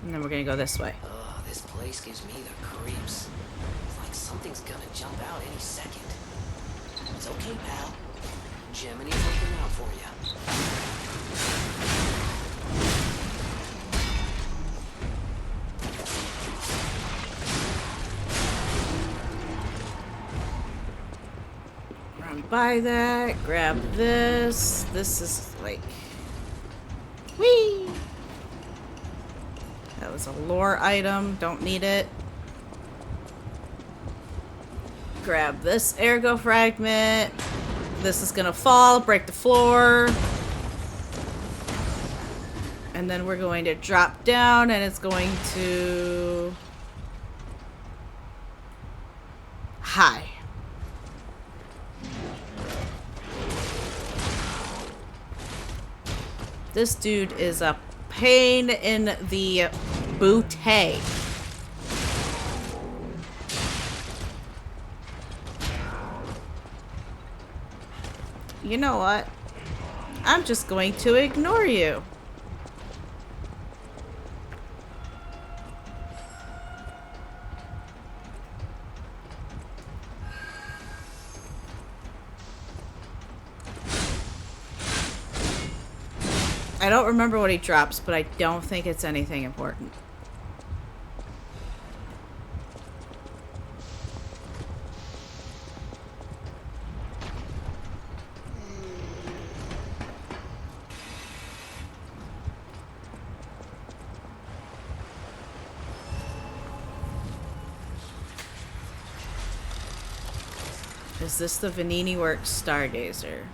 And then we're gonna go this way. Ugh, this place gives me the creeps. It's like something's gonna jump out any second. It's okay, pal. Gemini's looking out for you. Run by that, grab this. This is like... Whee! That was a lore item, don't need it. Grab this ergo fragment. This is gonna fall, break the floor. And then we're going to drop down and it's going to... Hi. This dude is a pain in the bootay. You know what? I'm just going to ignore you. I don't remember what he drops, but I don't think it's anything important. Is this the Vanini Works Stargazer?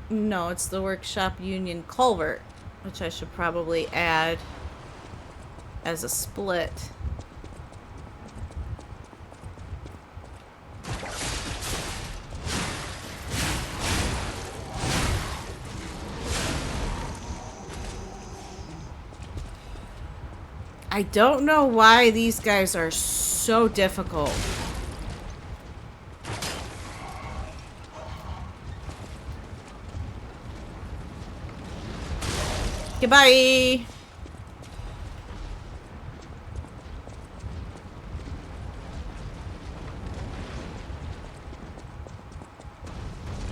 No, it's the Workshop Union Culvert, which I should probably add as a split. I don't know why these guys are so difficult. Goodbye.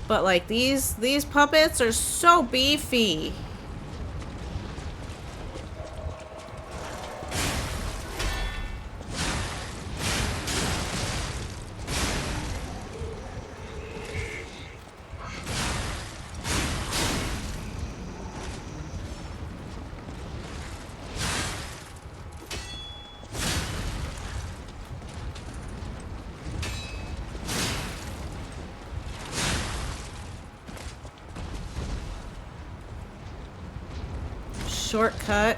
But like these puppets are so beefy. shortcut.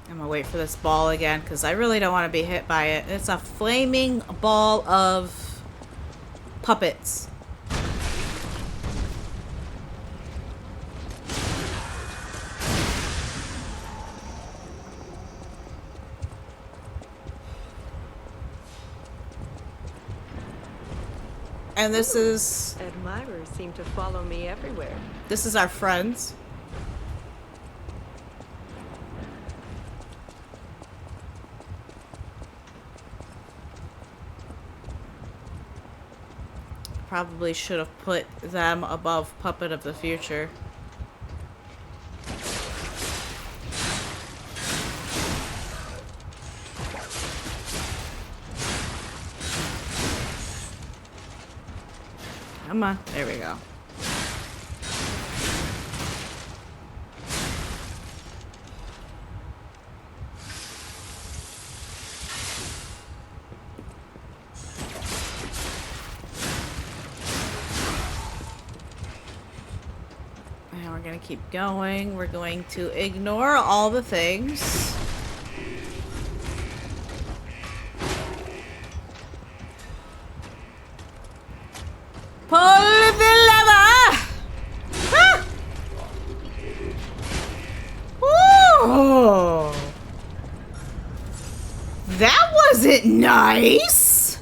I'm gonna wait for this ball again because I really don't want to be hit by it. It's a flaming ball of puppets. And this is Admirers seem to follow me everywhere. our friends. Probably should have put them above Puppet of the Future. Come on, there we go. And we're gonna keep going. We're going to ignore all the things. Pull the lever! Ah! Ooh. That wasn't nice!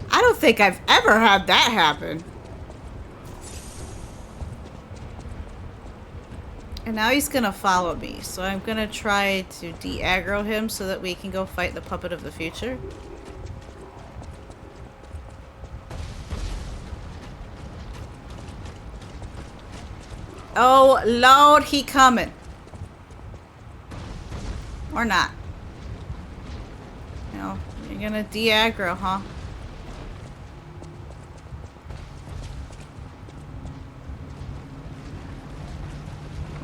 I don't think I've ever had that happen. And now he's gonna follow me, so I'm gonna try to de-aggro him so that we can go fight the Puppet of the Future. Oh, Lord, he coming. Or not. No, you're gonna de-aggro, huh?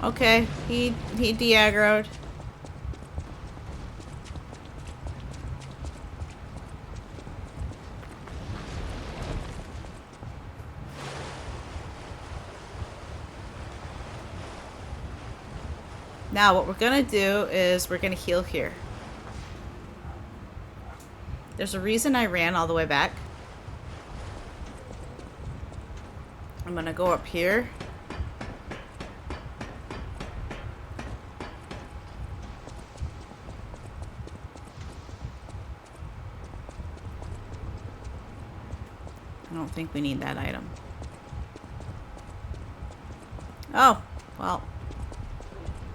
Okay, he de-aggroed. Now what we're gonna do is we're gonna heal here. There's a reason I ran all the way back. I'm gonna go up here. I don't think we need that item. Oh, well.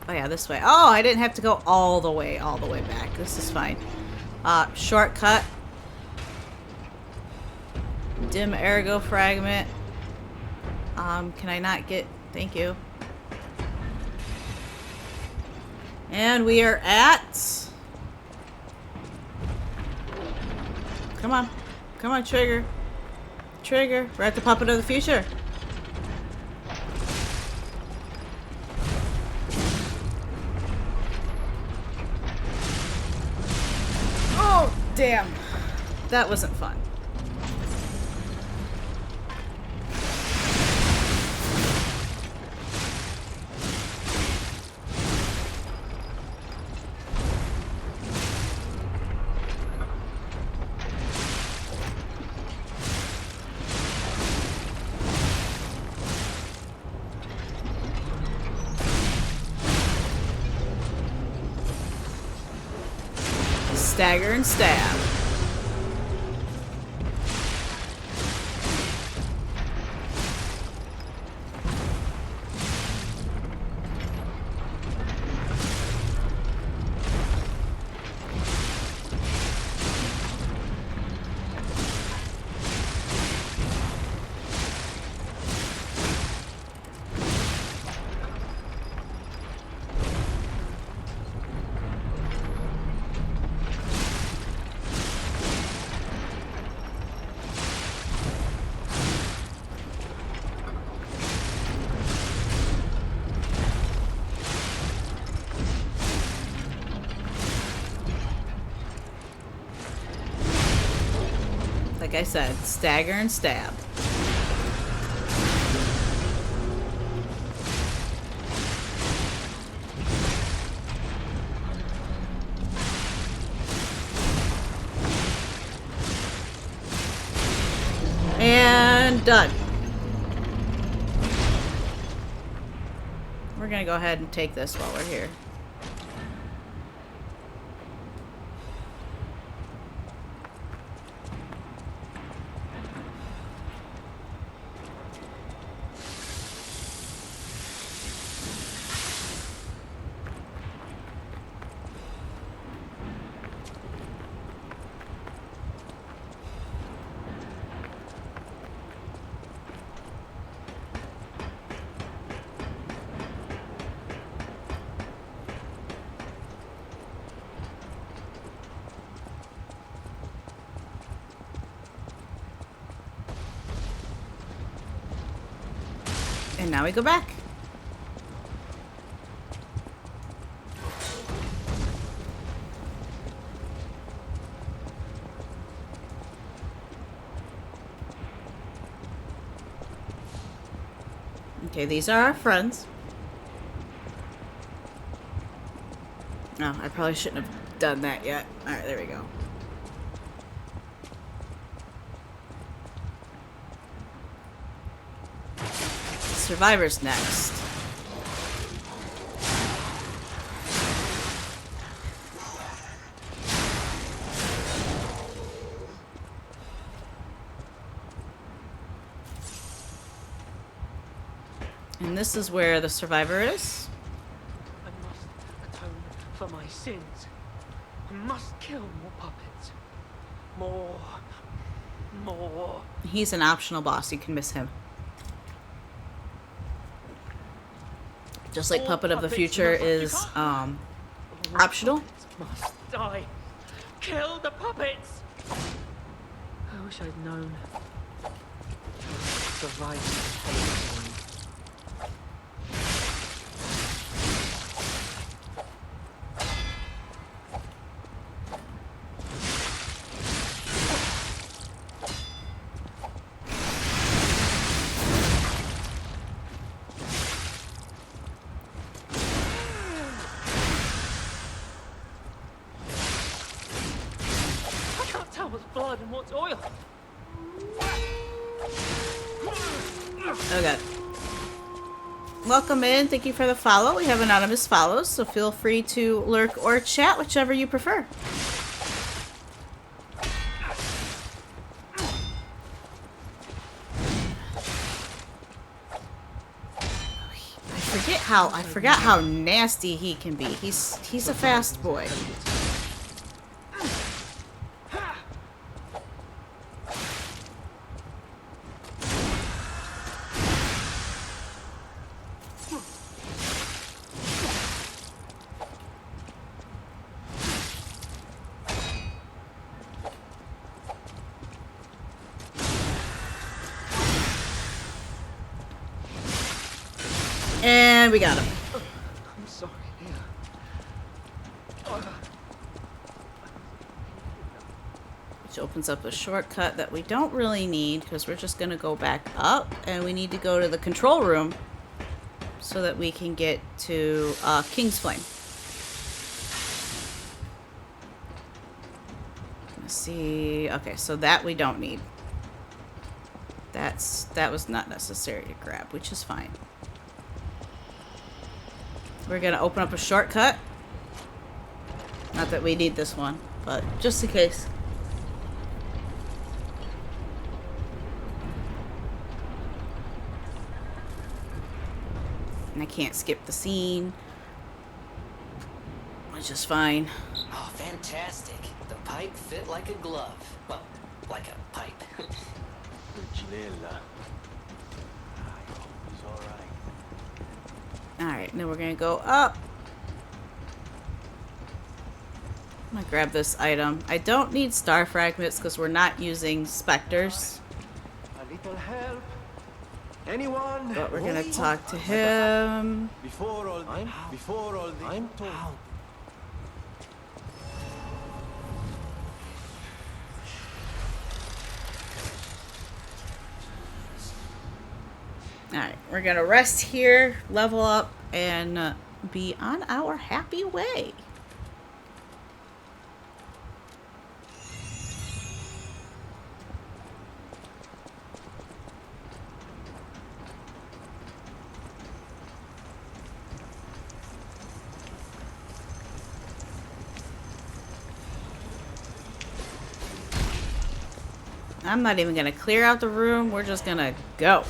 Oh yeah, this way. Oh, I didn't have to go all the way back. This is fine. Shortcut. Dim ergo fragment. Can I not get... Thank you. And we are at... Come on. Come on, Trigger. Trigger. We're at the Puppet of the Future. Oh, damn. That wasn't fun. Stagger and stab. Like I said, stagger and stab. and done. We're gonna go ahead and take this while we're here. And now we go back. Okay, these are our friends. No, I probably shouldn't have done that yet. Alright, there we go. Survivor's next. And this is where the survivor is. I must atone for my sins. I must kill more puppets. More. He's an optional boss. You can miss him. Just like All Puppet of the puppets Future must- is All optional. puppets must die. Kill the puppets. I wish I'd known. Survive. I can't tell what's blood and what's oil. Okay. Welcome in. Thank you for the follow. We have anonymous follows, so feel free to lurk or chat, whichever you prefer. I forgot how nasty he can be. He's a fast boy. And we got him. I'm sorry, dear. Which opens up a shortcut that we don't really need because we're just going to go back up and we need to go to the control room so that we can get to King's Flame. Let's see. Okay, so that we don't need. That was not necessary to grab, which is fine. We're going to open up a shortcut. Not that we need this one, but just in case. And I can't skip the scene, which is fine. Oh, fantastic. The pipe fit like a glove. Well, like a pipe. Alright, now we're gonna go up. I'm gonna grab this item. I don't need star fragments because we're not using specters. A little help? Anyone? But we're gonna talk to him. Before all the I'm told. Alright, we're gonna rest here, level up, and be on our happy way. I'm not even gonna clear out the room. We're just gonna go.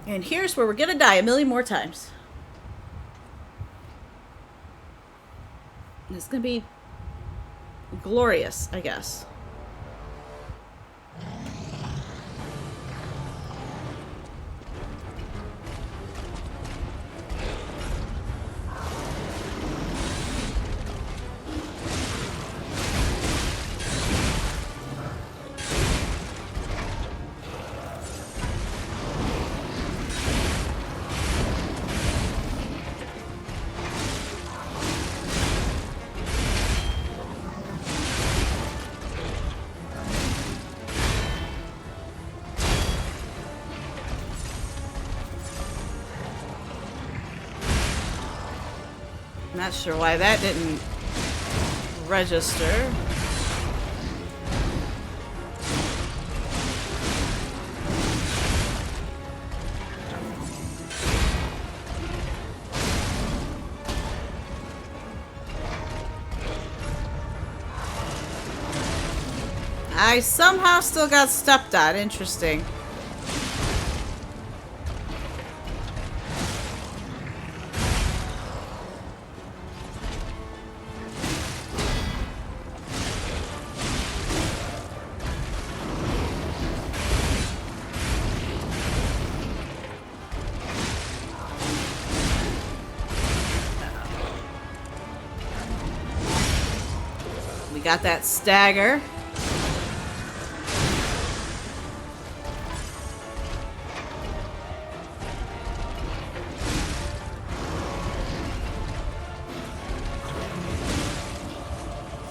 And here's where we're gonna die a million more times. It's gonna be glorious, I guess. Not sure why that didn't register. I somehow still got stepped on. Interesting. We got that stagger.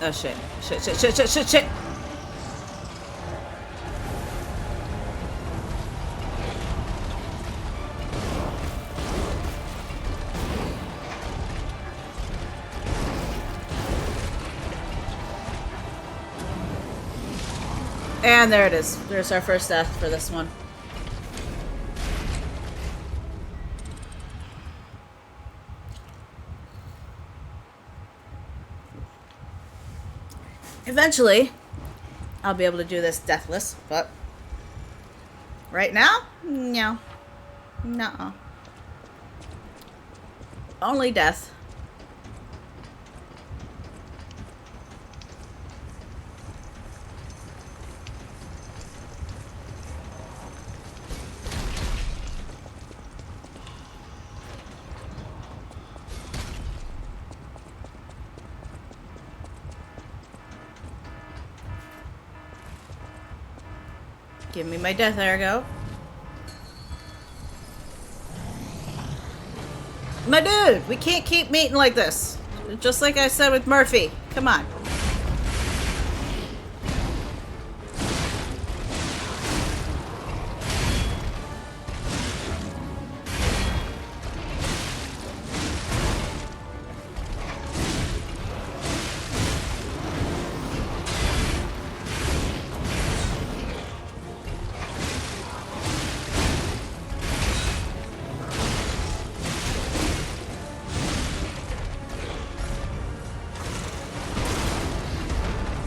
Oh shit. Shit, shit, shit, shit, shit, shit. And there it is. There's our first death for this one. Eventually, I'll be able to do this deathless, but right now, no. Nuh-uh. Only death. Give me my death arrow. My dude, we can't keep meeting like this. Just like I said with Murphy. Come on.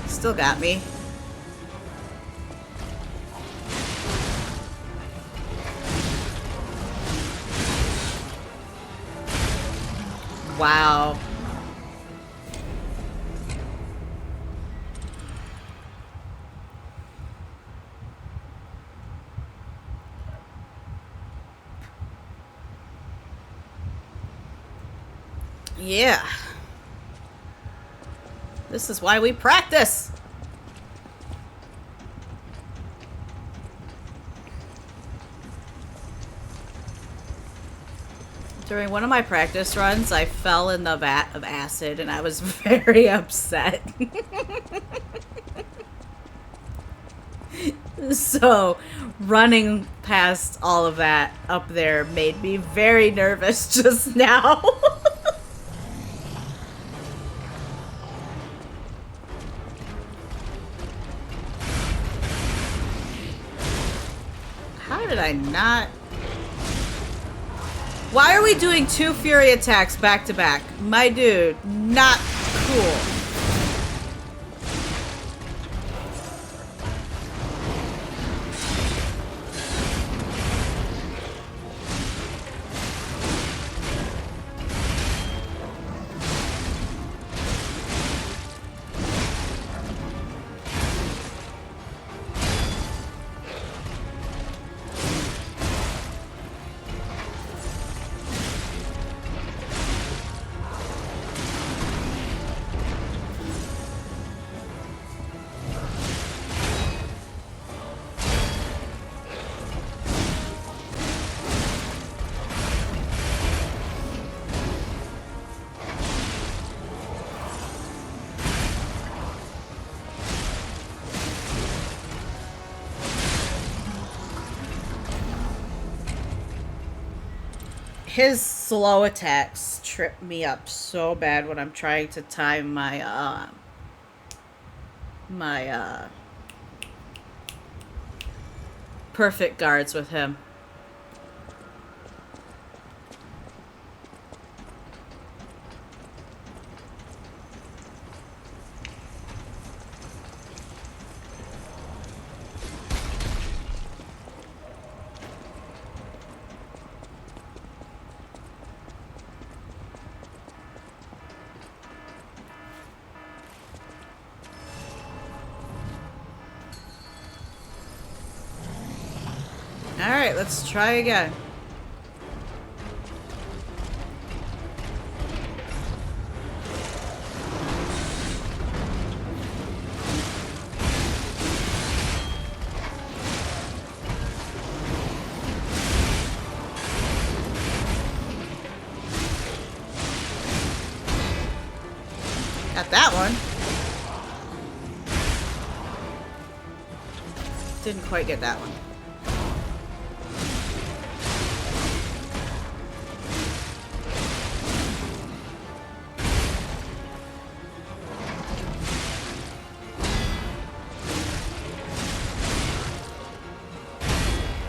Still got me. Wow. Yeah. This is why we practice. During one of my practice runs, I fell in the vat of acid and I was very upset. So, running past all of that up there made me very nervous just now. How did I not? Why are we doing 2 fury attacks back to back? My dude, not cool. His slow attacks trip me up so bad when I'm trying to time my perfect guards with him. Alright, let's try again. Got that one. Didn't quite get that one.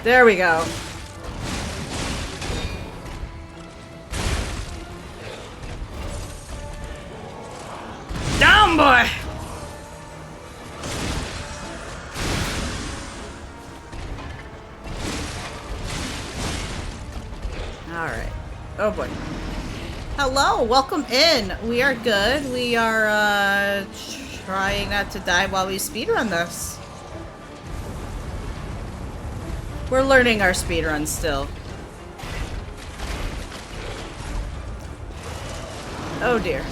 There we go. Down, boy! Alright. Oh boy. Hello, welcome in. We are good. We are trying not to die while we speedrun this. We're learning our speedrun still. Oh dear.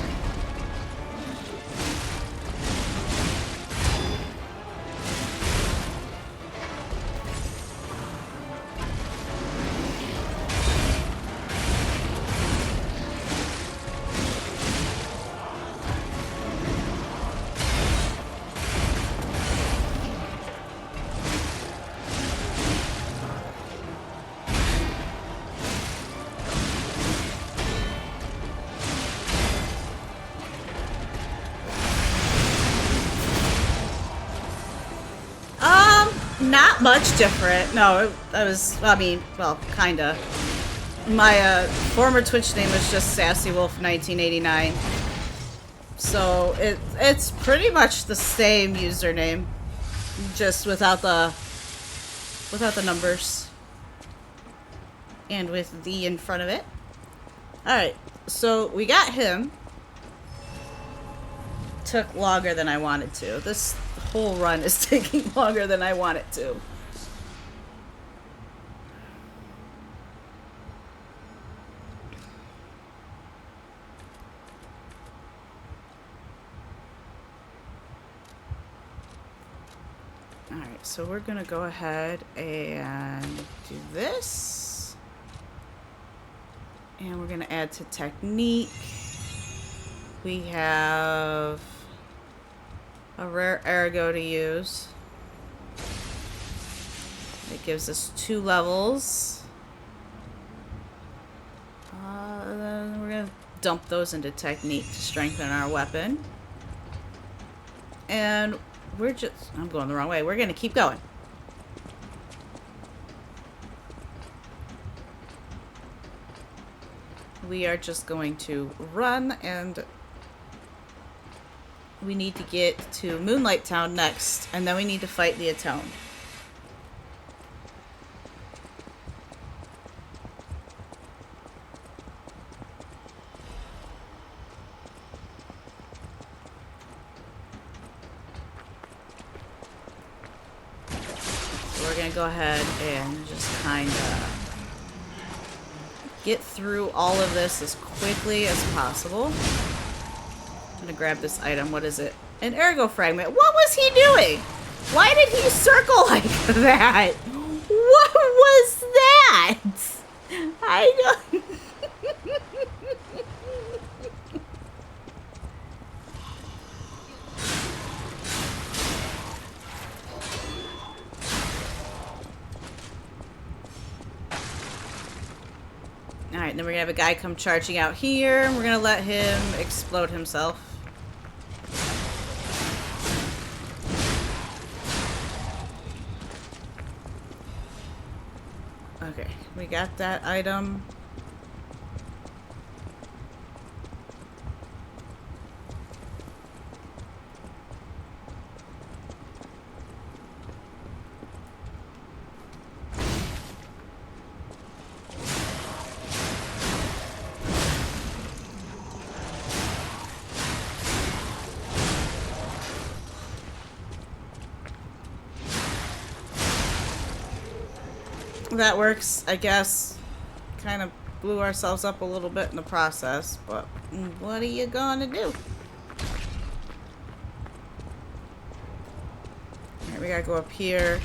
Not much different. No, that was, I mean, well, kinda. My former Twitch name was just SassyWolf1989. So it's pretty much the same username, just without the numbers and with the in front of it. All right, so we got him. Took longer than I wanted to. This whole run is taking longer than I want it to. Alright, so we're gonna go ahead and do this. And we're gonna add to technique. We have a rare ergo to use. It gives us 2 levels. Then we're gonna dump those into technique to strengthen our weapon. And we're just, I'm going the wrong way. We're gonna keep going. we are just going to run, and we need to get to Moonlight Town next, and then we need to fight the Atone. So we're gonna go ahead and just kind of get through all of this as quickly as possible. I'm gonna grab this item. What is it? An ergo fragment. What was he doing? Why did he circle like that? What was that? I don't... Alright, then we're gonna have a guy come charging out here, and we're gonna let him explode himself. Okay, we got that item. That works, I guess. Kind of blew ourselves up a little bit in the process, but what are you gonna do? Alright, we gotta go up here.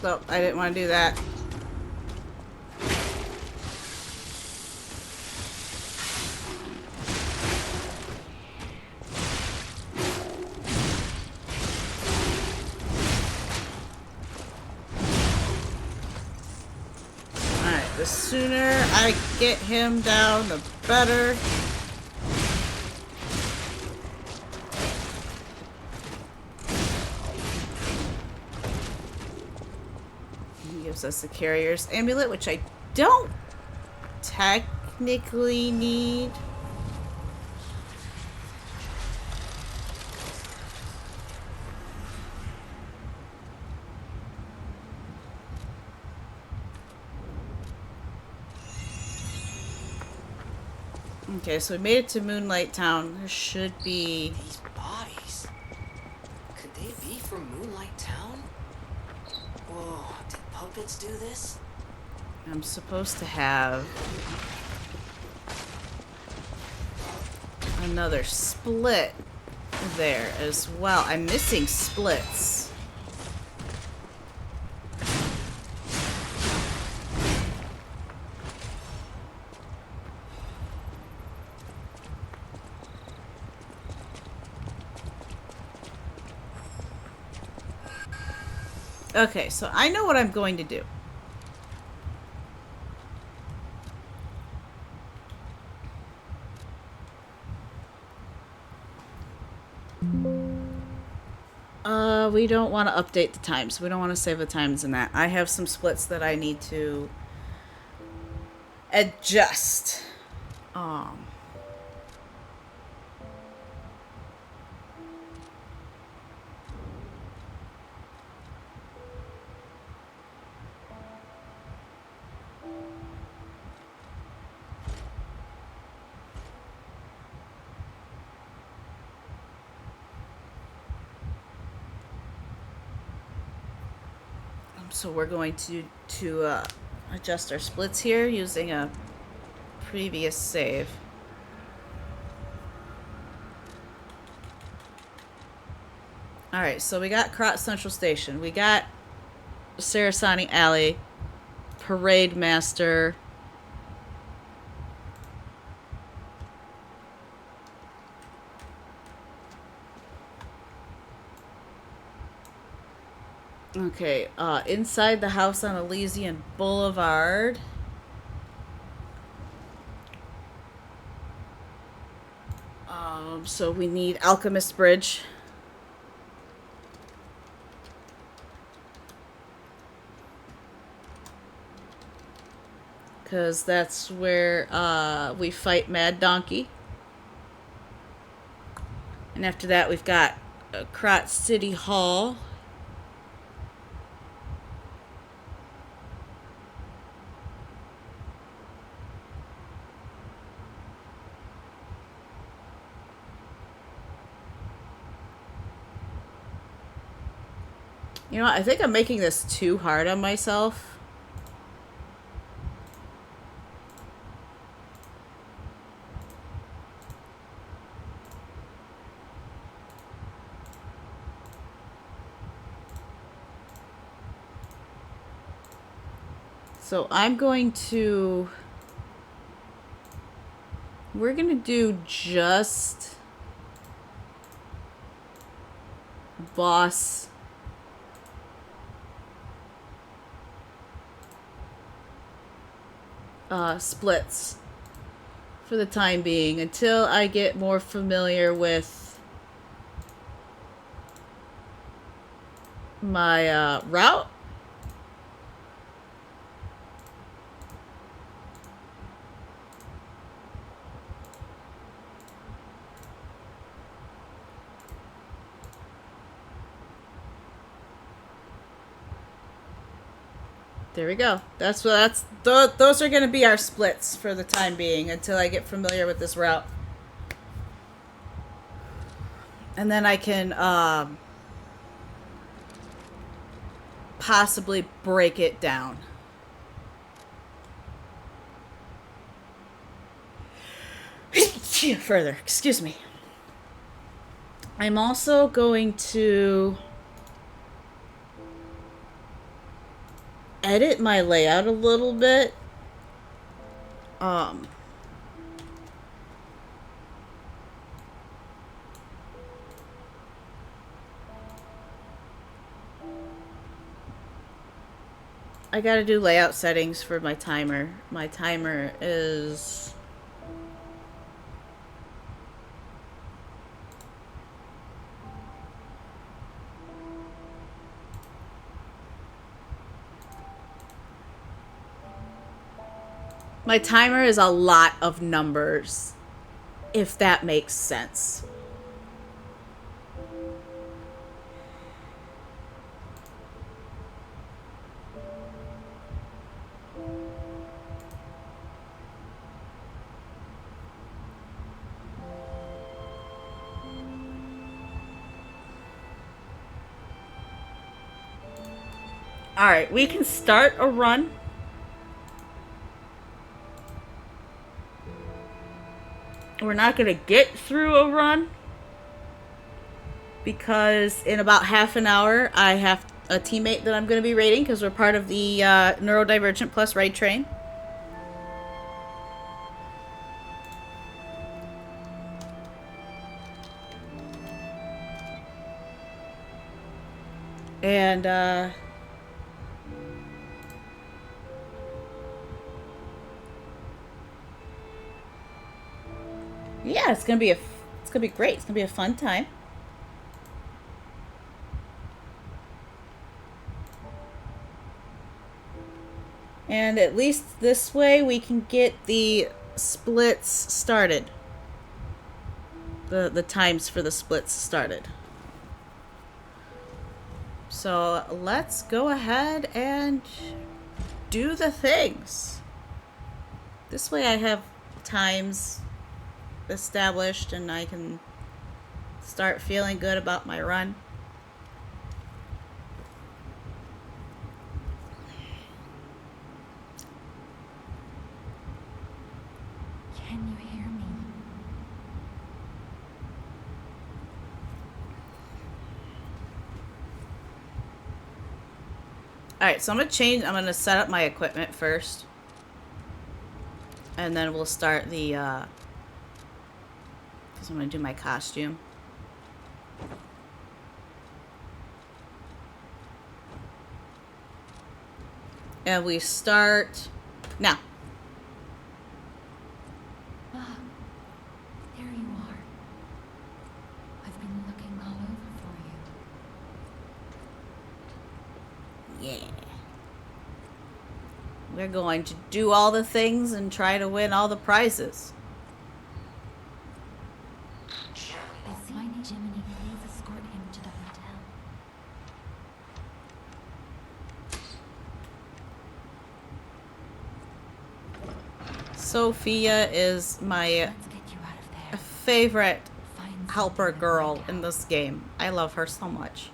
So, I didn't want to do that. Alright, the sooner I get him down, the better. Gives us the carrier's amulet, which I don't technically need. Okay, so we made it to Moonlight Town. There should be... These bodies. Could they be from Moonlight Town? Whoa, did puppets do this? I'm supposed to have another split there as well. I'm missing splits. Okay, so I know what I'm going to do. We don't want to update the times. We don't want to save the times in that. I have some splits that I need to adjust. So we're going to adjust our splits here using a previous save. Alright, so we got Krot Central Station. We got Sarasani Alley, Parade Master. Okay, inside the house on Elysian Boulevard. So we need Alchemist Bridge. Because that's where we fight Mad Donkey. And after that, we've got Krat City Hall. You know what? I think I'm making this too hard on myself. So I'm going to... We're going to do just... boss... splits for the time being until I get more familiar with my route. There we go. Those are going to be our splits for the time being until I get familiar with this route. And then I can possibly break it down. Further, excuse me. I'm also going to edit my layout a little bit. I gotta do layout settings for my timer. My timer is... My timer is a lot of numbers, if that makes sense. Alright, we can start a run. We're not going to get through a run because in about half an hour I have a teammate that I'm going to be raiding because we're part of the Neurodivergent Plus raid train. And yeah, it's gonna be great. It's gonna be a fun time. And at least this way we can get the splits started. The times for the splits started. So let's go ahead and do the things. This way I have times established and I can start feeling good about my run. Can you hear me? Alright, so I'm gonna set up my equipment first. And then we'll start the because I'm gonna do my costume. And we start now. Ah, there you are. I've been looking all over for you. Yeah. We're going to do all the things and try to win all the prizes. Is my name Jiminy? Please escort him to the hotel. Sophia is my Let's get you out of there. favorite Find helper something to girl break in out. this game. I love her so much.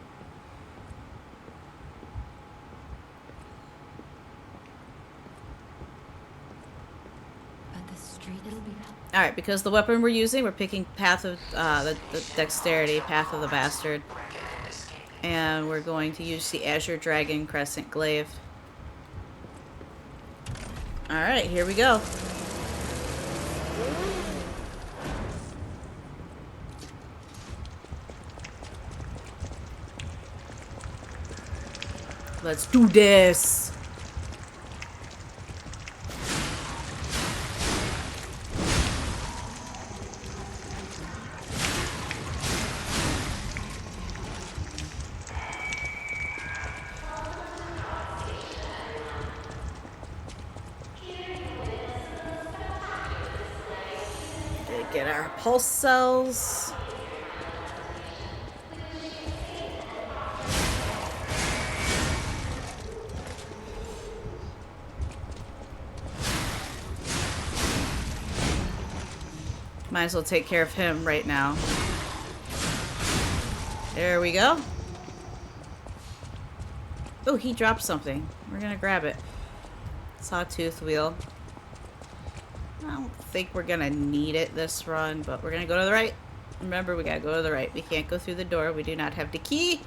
But the street, it'll be All right, because the weapon we're using, we're picking path of the dexterity, path of the bastard, and we're going to use the Azure Dragon Crescent Glaive. All right, here we go. Let's do this. Get our pulse cells. Might as well take care of him right now. There we go. Oh, he dropped something. We're gonna grab it. Sawtooth wheel. I don't think we're gonna need it this run, but we're gonna go to the right. Remember, we gotta go to the right. We can't go through the door. We do not have the key.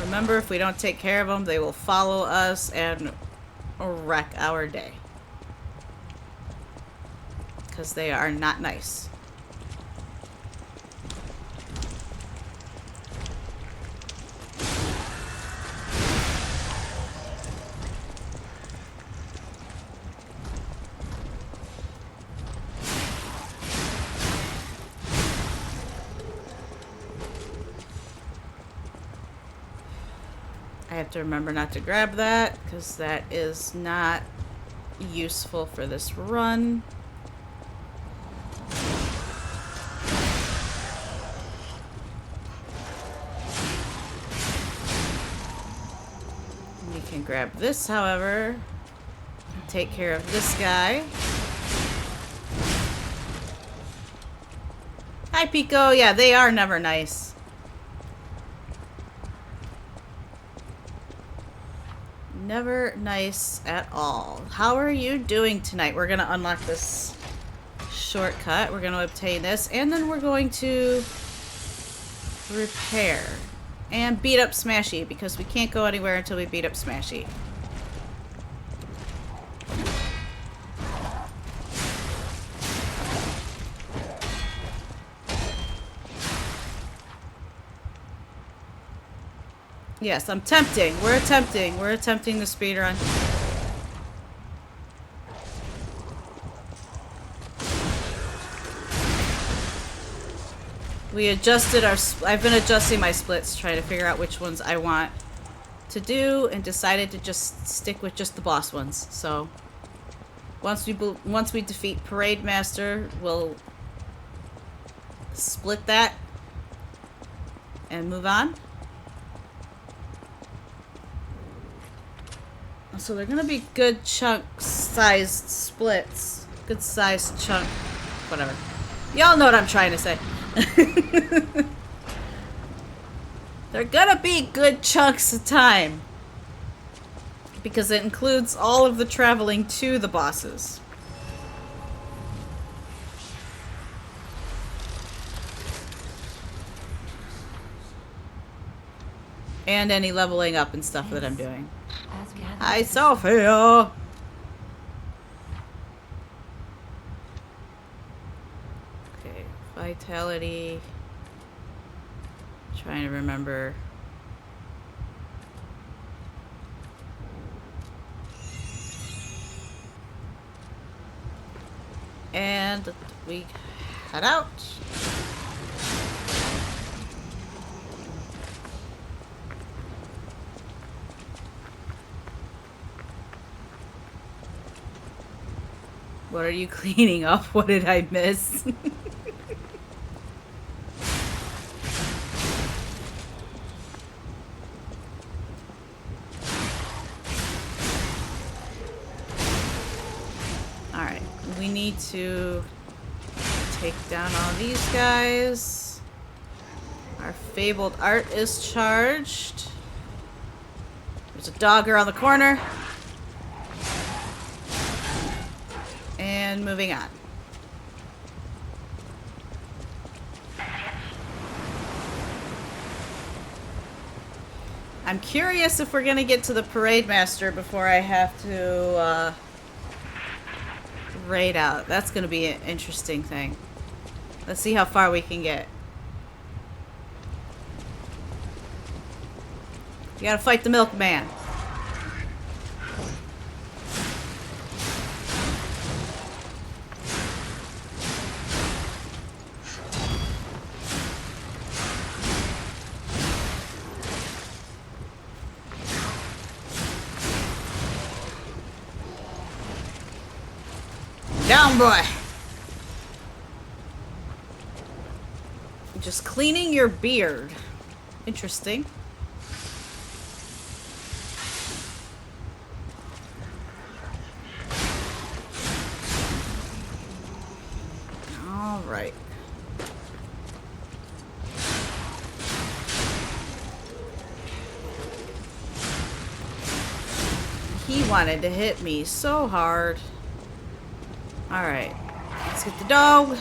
Remember, if we don't take care of them, they will follow us and wreck our day. Because they are not nice. I have to remember not to grab that, because that is not useful for this run. We can grab this, however, and take care of this guy. Hi, Pico. Yeah, they are never nice. Never nice at all. How are you doing tonight? We're going to unlock this shortcut. We're going to obtain this. And then we're going to repair. And beat up Smashy, because we can't go anywhere until we beat up Smashy. Yes, I'm tempting. We're attempting. We're attempting the speedrun. We adjusted our... I've been adjusting my splits, trying to figure out which ones I want to do, and decided to just stick with just the boss ones. So, once we defeat Parade Master, we'll split that and move on. So they're gonna be good chunk-sized splits. Good sized chunk... whatever. Y'all know what I'm trying to say. They're gonna be good chunks of time. Because it includes all of the traveling to the bosses. And any leveling up and stuff that I'm doing. as gathered. Hi, Sophia! Vitality. Trying to remember. And we head out. What are you cleaning up? What did I miss? Alright, we need to take down all these guys. Our fabled art is charged. There's a dog around the corner. And moving on. I'm curious if we're gonna get to the parade master before I have to raid out. That's gonna be an interesting thing. Let's see how far we can get. You gotta fight the milkman. Down, boy. Just cleaning your beard. Interesting. All right. He wanted to hit me so hard. Alright, let's get the dog.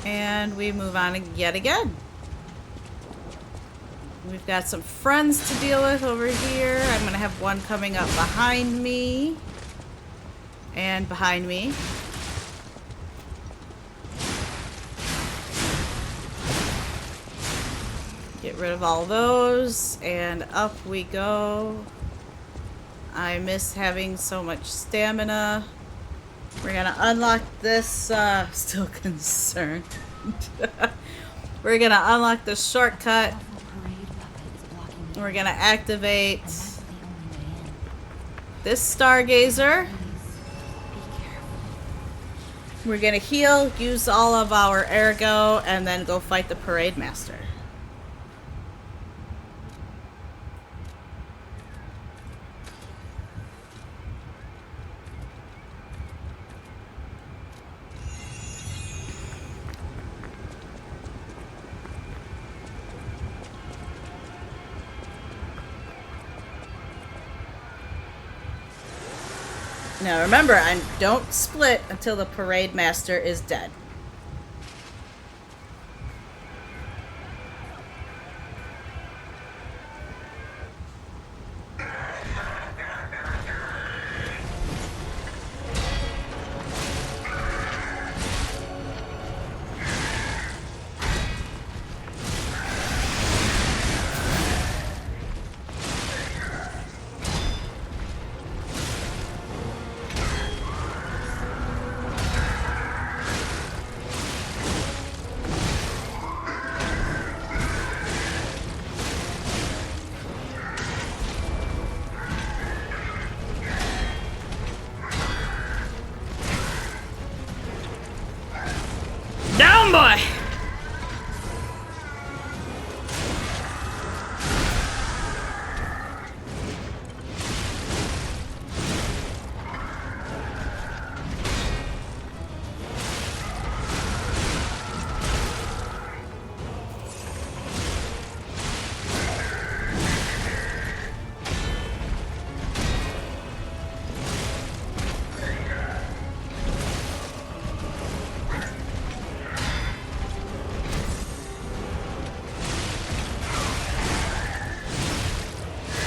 And we move on yet again. We've got some friends to deal with over here. I'm going to have one coming up behind me. And behind me. Get rid of all those, and up we go. I miss having so much stamina. We're gonna unlock this, still concerned. We're gonna unlock the shortcut. We're gonna activate this stargazer. We're gonna heal, use all of our ergo, and then go fight the parade master. Now remember, I don't split until the parade master is dead. Down, boy!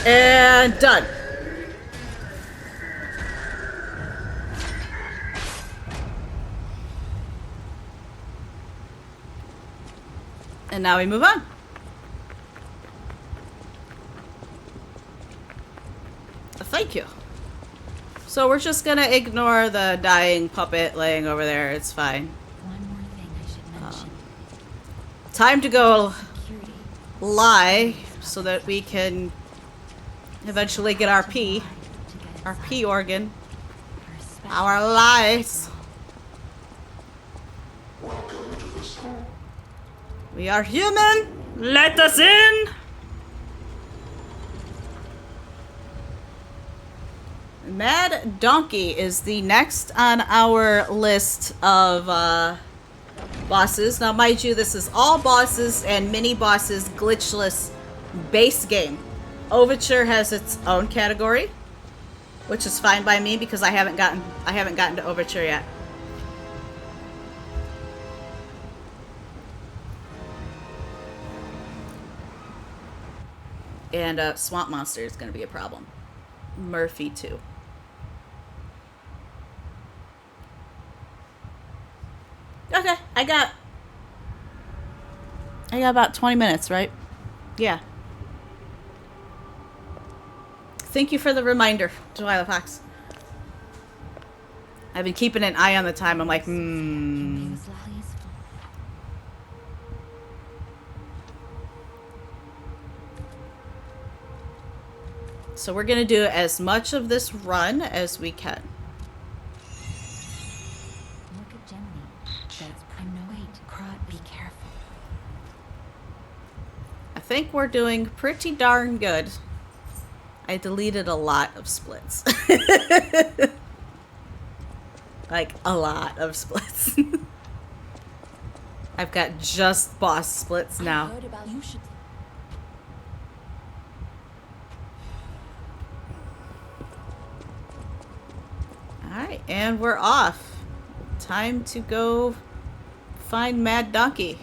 And done. And now we move on. Thank you. So we're just gonna ignore the dying puppet laying over there. It's fine. One more thing I should mention. Time to go Security. lie so that we can eventually get our P. To get Our inside. P organ. Our special Our lies. We are human. Let us in. Mad Donkey is the next on our list of bosses. Now, mind you, this is all bosses and mini bosses glitchless base game. Overture has its own category, which is fine by me because I haven't gotten to Overture yet. And Swamp Monster is going to be a problem. Murphy too. Okay, I got about 20 minutes, right? Yeah. Thank you for the reminder, Delilah Fox. I've been keeping an eye on the time. I'm like, Use Lally's phone. So we're gonna do as much of this run as we can. Look at Gemini. That's no wait. Crud, be careful. I think we're doing pretty darn good. I deleted a lot of splits. Like, a lot of splits. I've got just boss splits now. I heard about you should. Alright, and we're off. Time to go find Mad Donkey.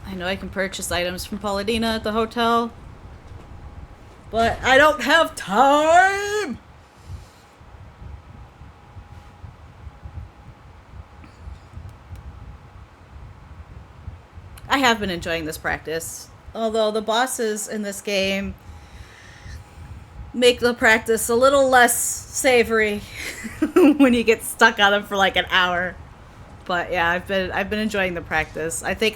I know I can purchase items from Paladina at the hotel, but I don't have time! I have been enjoying this practice, although the bosses in this game make the practice a little less savory when you get stuck on them for like an hour. But yeah, I've been enjoying the practice. I think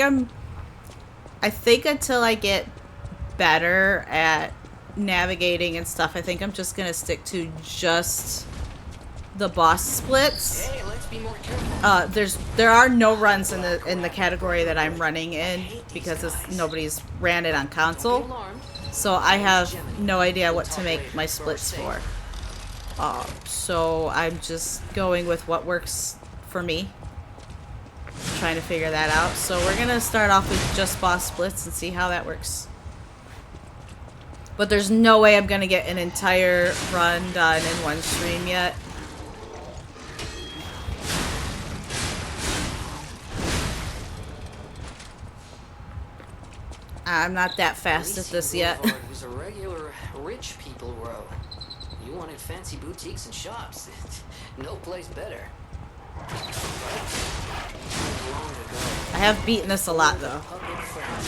until I get better at navigating and stuff, I think I'm just gonna stick to just the boss splits. Hey, let's be more careful. There are no runs in the category that I'm running in because nobody's ran it on Be console. alarmed. So I have no idea what to make my splits for. So I'm just going with what works for me. Trying to figure that out. So we're gonna start off with just boss splits and see how that works. But there's no way I'm gonna get an entire run done in one stream yet. I'm not that fast at this yet. Boulevard was a regular rich people row. You wanted fancy boutiques and shops. No place better. Long ago, I have beaten this a lot though. puppet friends.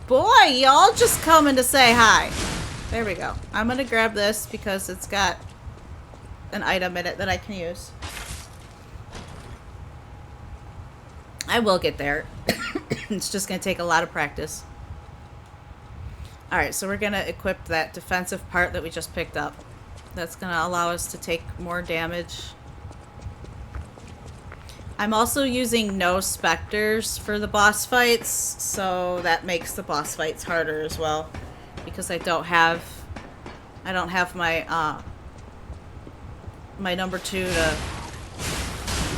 Boy, y'all just coming to say hi. There we go. I'm gonna grab this because it's got an item in it that I can use. I will get there. It's just gonna take a lot of practice. Alright, so we're gonna equip that defensive part that we just picked up. That's gonna allow us to take more damage. I'm also using no specters for the boss fights, so that makes the boss fights harder as well. Because I don't have my my number 2 to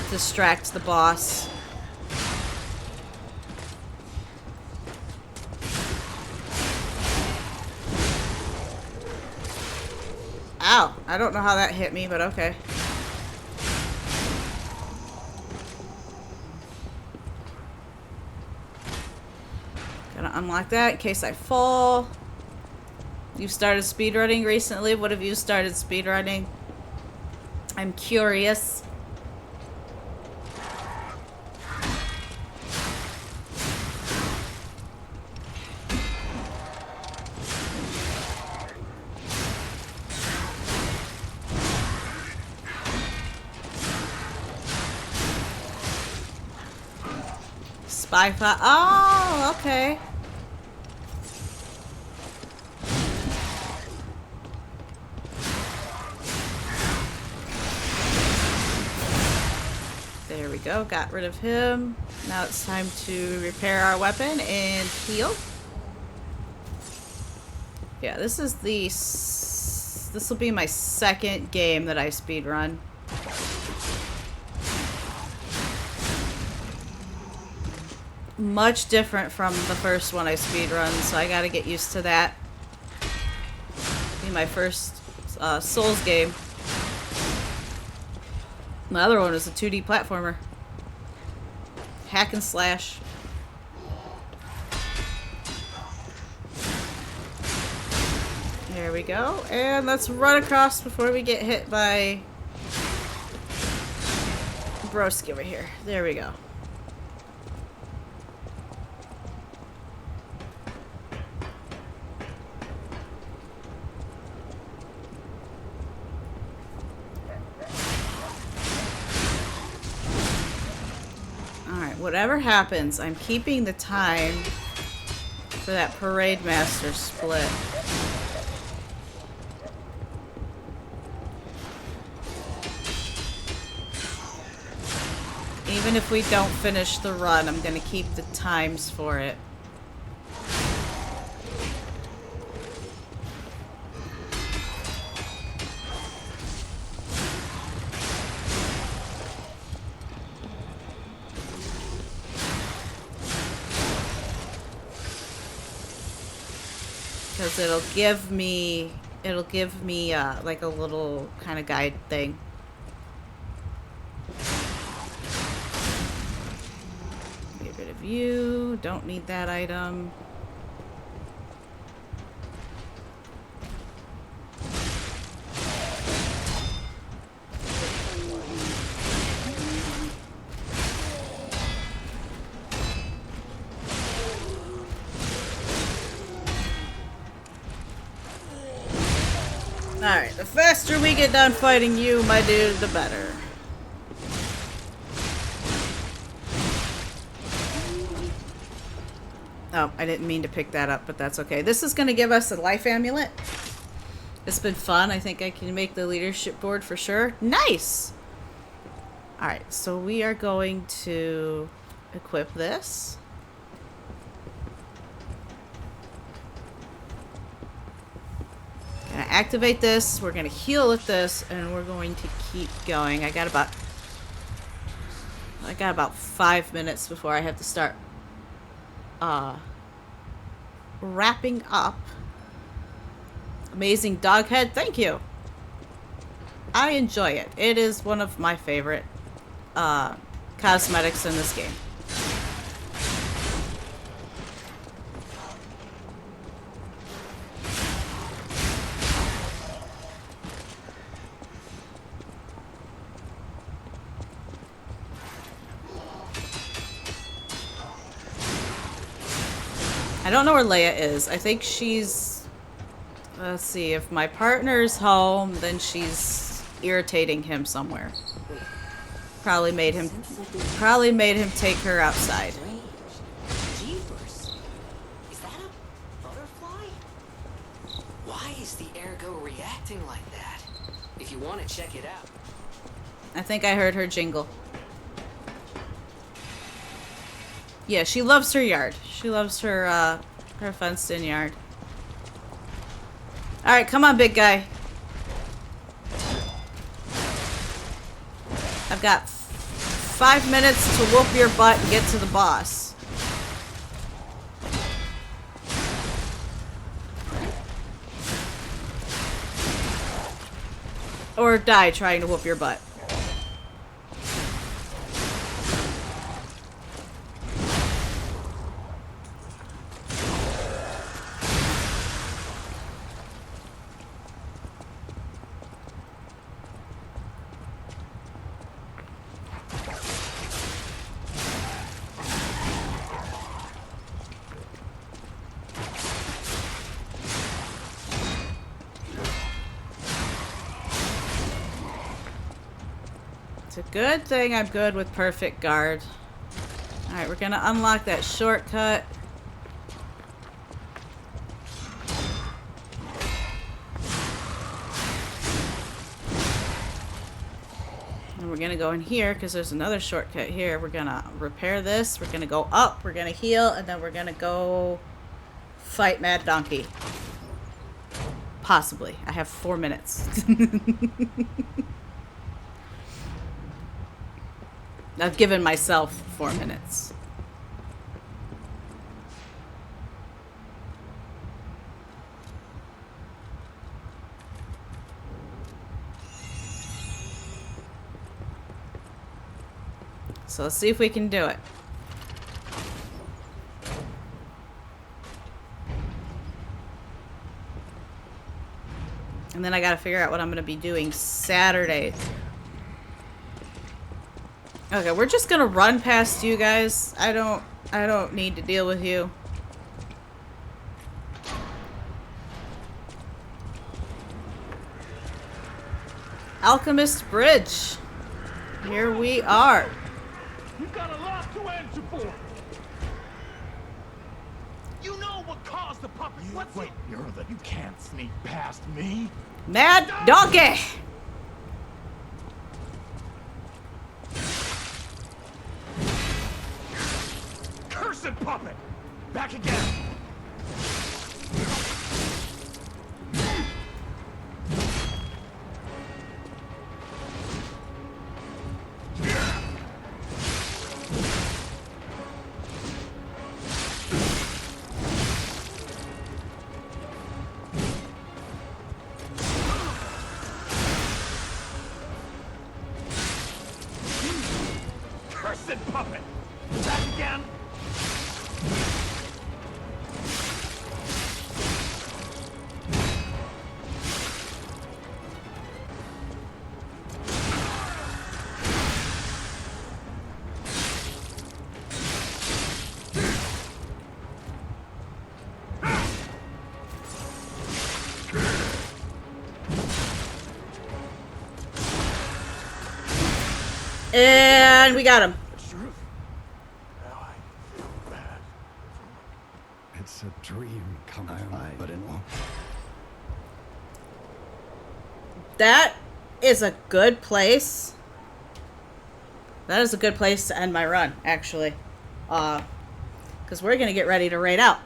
distract the boss. Ow! I don't know how that hit me, but okay. unlock that in case I fall. You started speedrunning recently? What have you started speedrunning? I'm curious. Spy file. Oh, okay. There we go. Got rid of him. Now it's time to repair our weapon and heal. Yeah, this is the... This will be my second game that I speedrun. Much different from the first one I speedrun, so I gotta get used to that. Be my first Souls game. The other one was a 2D platformer. Hack and slash. There we go. And let's run across before we get hit by Broski over here. There we go. Whatever happens, I'm keeping the time for that Parade Master split. Even if we don't finish the run, I'm gonna keep the times for it. Because it'll give me like a little kind of guide thing. Get rid of you. Don't need that item. Alright, the faster we get done fighting you, my dude, the better. Oh, I didn't mean to pick that up, but that's okay. This is going to give us a life amulet. It's been fun. I think I can make the leadership board for sure. Nice! Alright, so we are going to equip this. Gonna activate this, we're gonna heal with this, and we're going to keep going. I got about 5 minutes before I have to start wrapping up. Amazing dog head, thank you. I enjoy it. It is one of my favorite cosmetics in this game. I don't know where Leia is. I think she's... Let's see. If my partner's home, then she's irritating him somewhere. Probably made him take her outside. Jeepers. Is that a butterfly? Why is the ergo reacting like that? If you want to check it out. I think I heard her jingle. Yeah, she loves her yard. She loves her fenced-in yard. Alright, come on, big guy. I've got 5 minutes to whoop your butt and get to the boss. Or die trying to whoop your butt. It's a good thing I'm good with perfect guard. Alright, we're gonna unlock that shortcut. And we're gonna go in here because there's another shortcut here. We're gonna repair this. We're gonna go up. We're gonna heal. And then we're gonna go fight Mad Donkey. Possibly. I have 4 minutes. I've given myself 4 minutes. So let's see if we can do it. And then I gotta figure out what I'm gonna be doing Saturday. Okay, we're just gonna run past you guys. I don't need to deal with you. Alchemist Bridge. Here we are. You got a lot to answer for. You know what caused the puppet. What's it? You're that you can't sneak past me. Mad Donkey! Cursed puppet! Back again! Cursed puppet! Back again! And we got him. It's a dream come true, but in That is a good place. That is a good place to end my run, actually. Because we're going to get ready to raid out.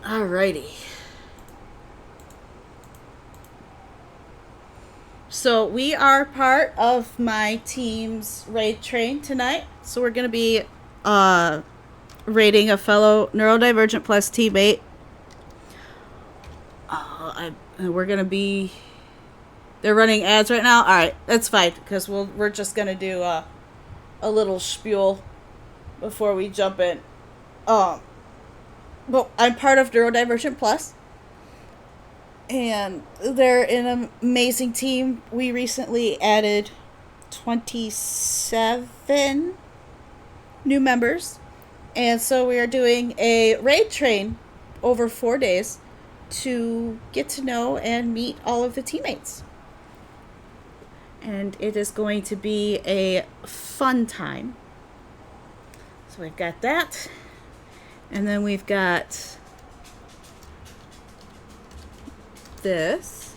Alrighty. So we are part of my team's raid train tonight. So we're going to be raiding a fellow Neurodivergent Plus teammate. We're going to be... They're running ads right now? Alright, that's fine. Because we're just going to do a little spiel before we jump in. But I'm part of Neurodivergent Plus. And they're an amazing team. We recently added 27 new members. And so we are doing a raid train over 4 days to get to know and meet all of the teammates. And it is going to be a fun time. So we've got that. And then we've got this.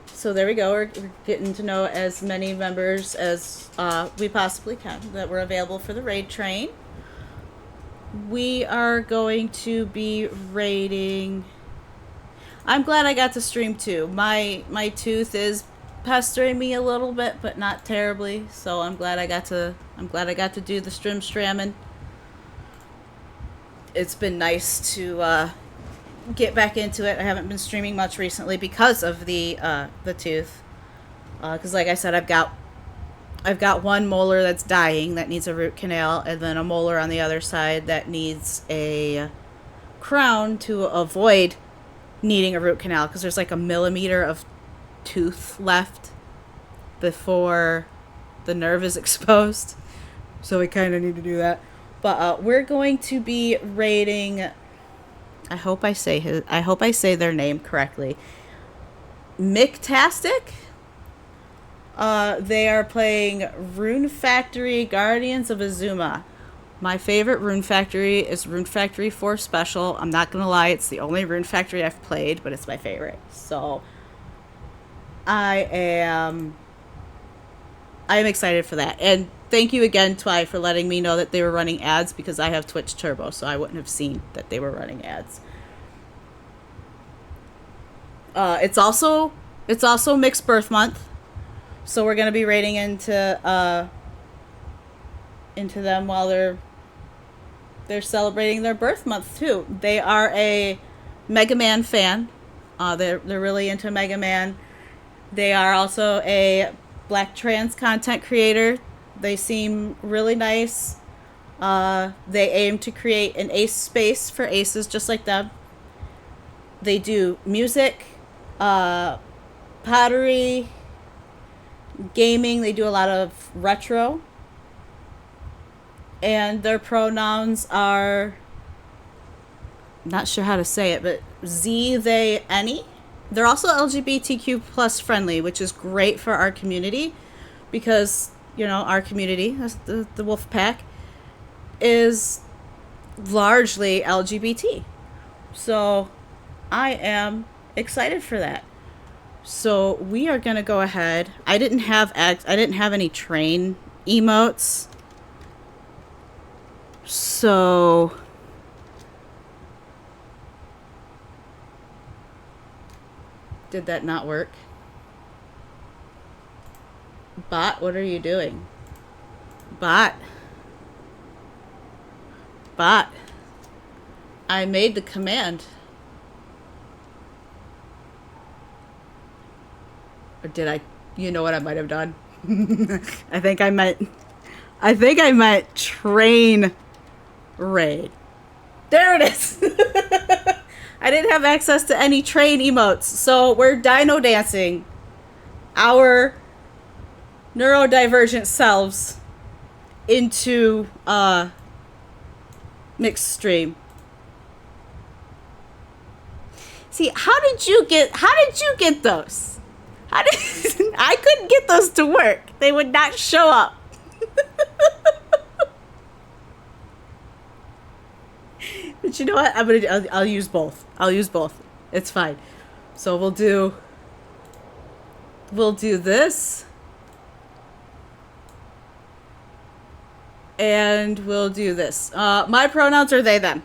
So there we go. We're getting to know as many members as we possibly can that were available for the raid train. We are going to be raiding. I'm glad I got to stream too. My tooth is pestering me a little bit, but not terribly. So I'm glad I got to do the stramming. It's been nice to get back into it. I haven't been streaming much recently because of the tooth. Because like I said, I've got one molar that's dying that needs a root canal, and then a molar on the other side that needs a crown to avoid needing a root canal, because there's like a millimeter of tooth left before the nerve is exposed. So we kind of need to do that. But we're going to be raiding I hope I say their name correctly. Mictastic. They are playing Rune Factory Guardians of Azuma. My favorite Rune Factory is Rune Factory 4 Special. I'm not gonna lie, it's the only Rune Factory I've played, but it's my favorite. So I am excited for that. And thank you again, Twy, for letting me know that they were running ads, because I have Twitch Turbo, so I wouldn't have seen that they were running ads. It's also Mixed Birth Month, so we're gonna be raiding into them while they're celebrating their birth month too. They are a Mega Man fan. They're really into Mega Man. They are also a Black trans content creator. They seem really nice. They aim to create an ace space for aces just like them. They do music, pottery, gaming. They do a lot of retro. And their pronouns are, not sure how to say it, but Z, they, any. They're also LGBTQ plus friendly, which is great for our community, because, you know, our community, the Wolf Pack, is largely LGBT. So I am excited for that. So we are going to go ahead. I didn't have any train emotes. So did that not work? Bot, what are you doing? Bot. I made the command. Or did I? You know what I might have done? I think I meant train raid. There it is. I didn't have access to any train emotes, so we're dino dancing our neurodivergent selves into mixed stream. See, how did you get those? I couldn't get those to work. They would not show up. But you know what? I'll use both. It's fine. So we'll do this. And we'll do this. My pronouns are they, them.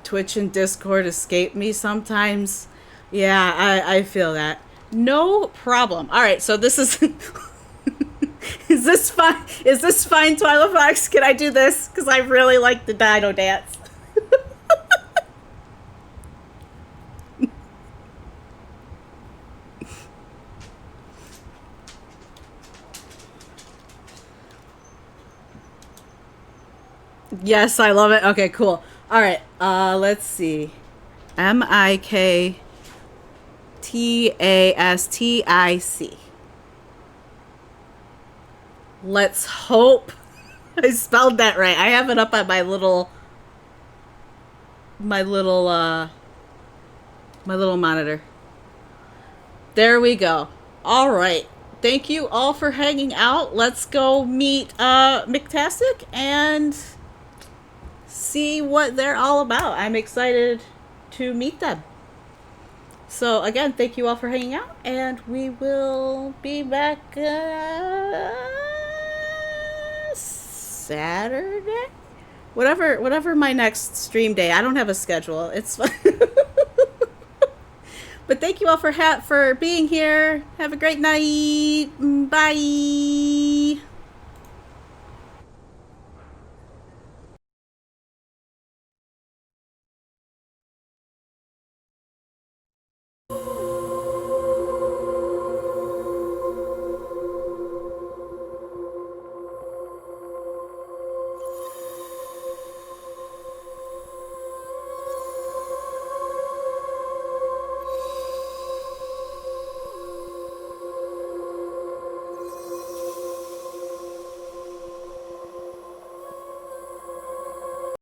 Twitch and Discord escape me sometimes. Yeah, I feel that. No problem. All right, so this is... Is this fine? Is this fine, Twyla Fox? Can I do this? Because I really like the dino dance. Yes, I love it. Okay, cool. All right, let's see. Mictastic. Let's hope I spelled that right. I have it up on my little monitor. There we go. All right. Thank you all for hanging out. Let's go meet Mictastic and see what they're all about. I'm excited to meet them. So again, thank you all for hanging out, and we will be back Saturday? Whatever my next stream day. I don't have a schedule. It's fine. But thank you all for being here. Have a great night. Bye.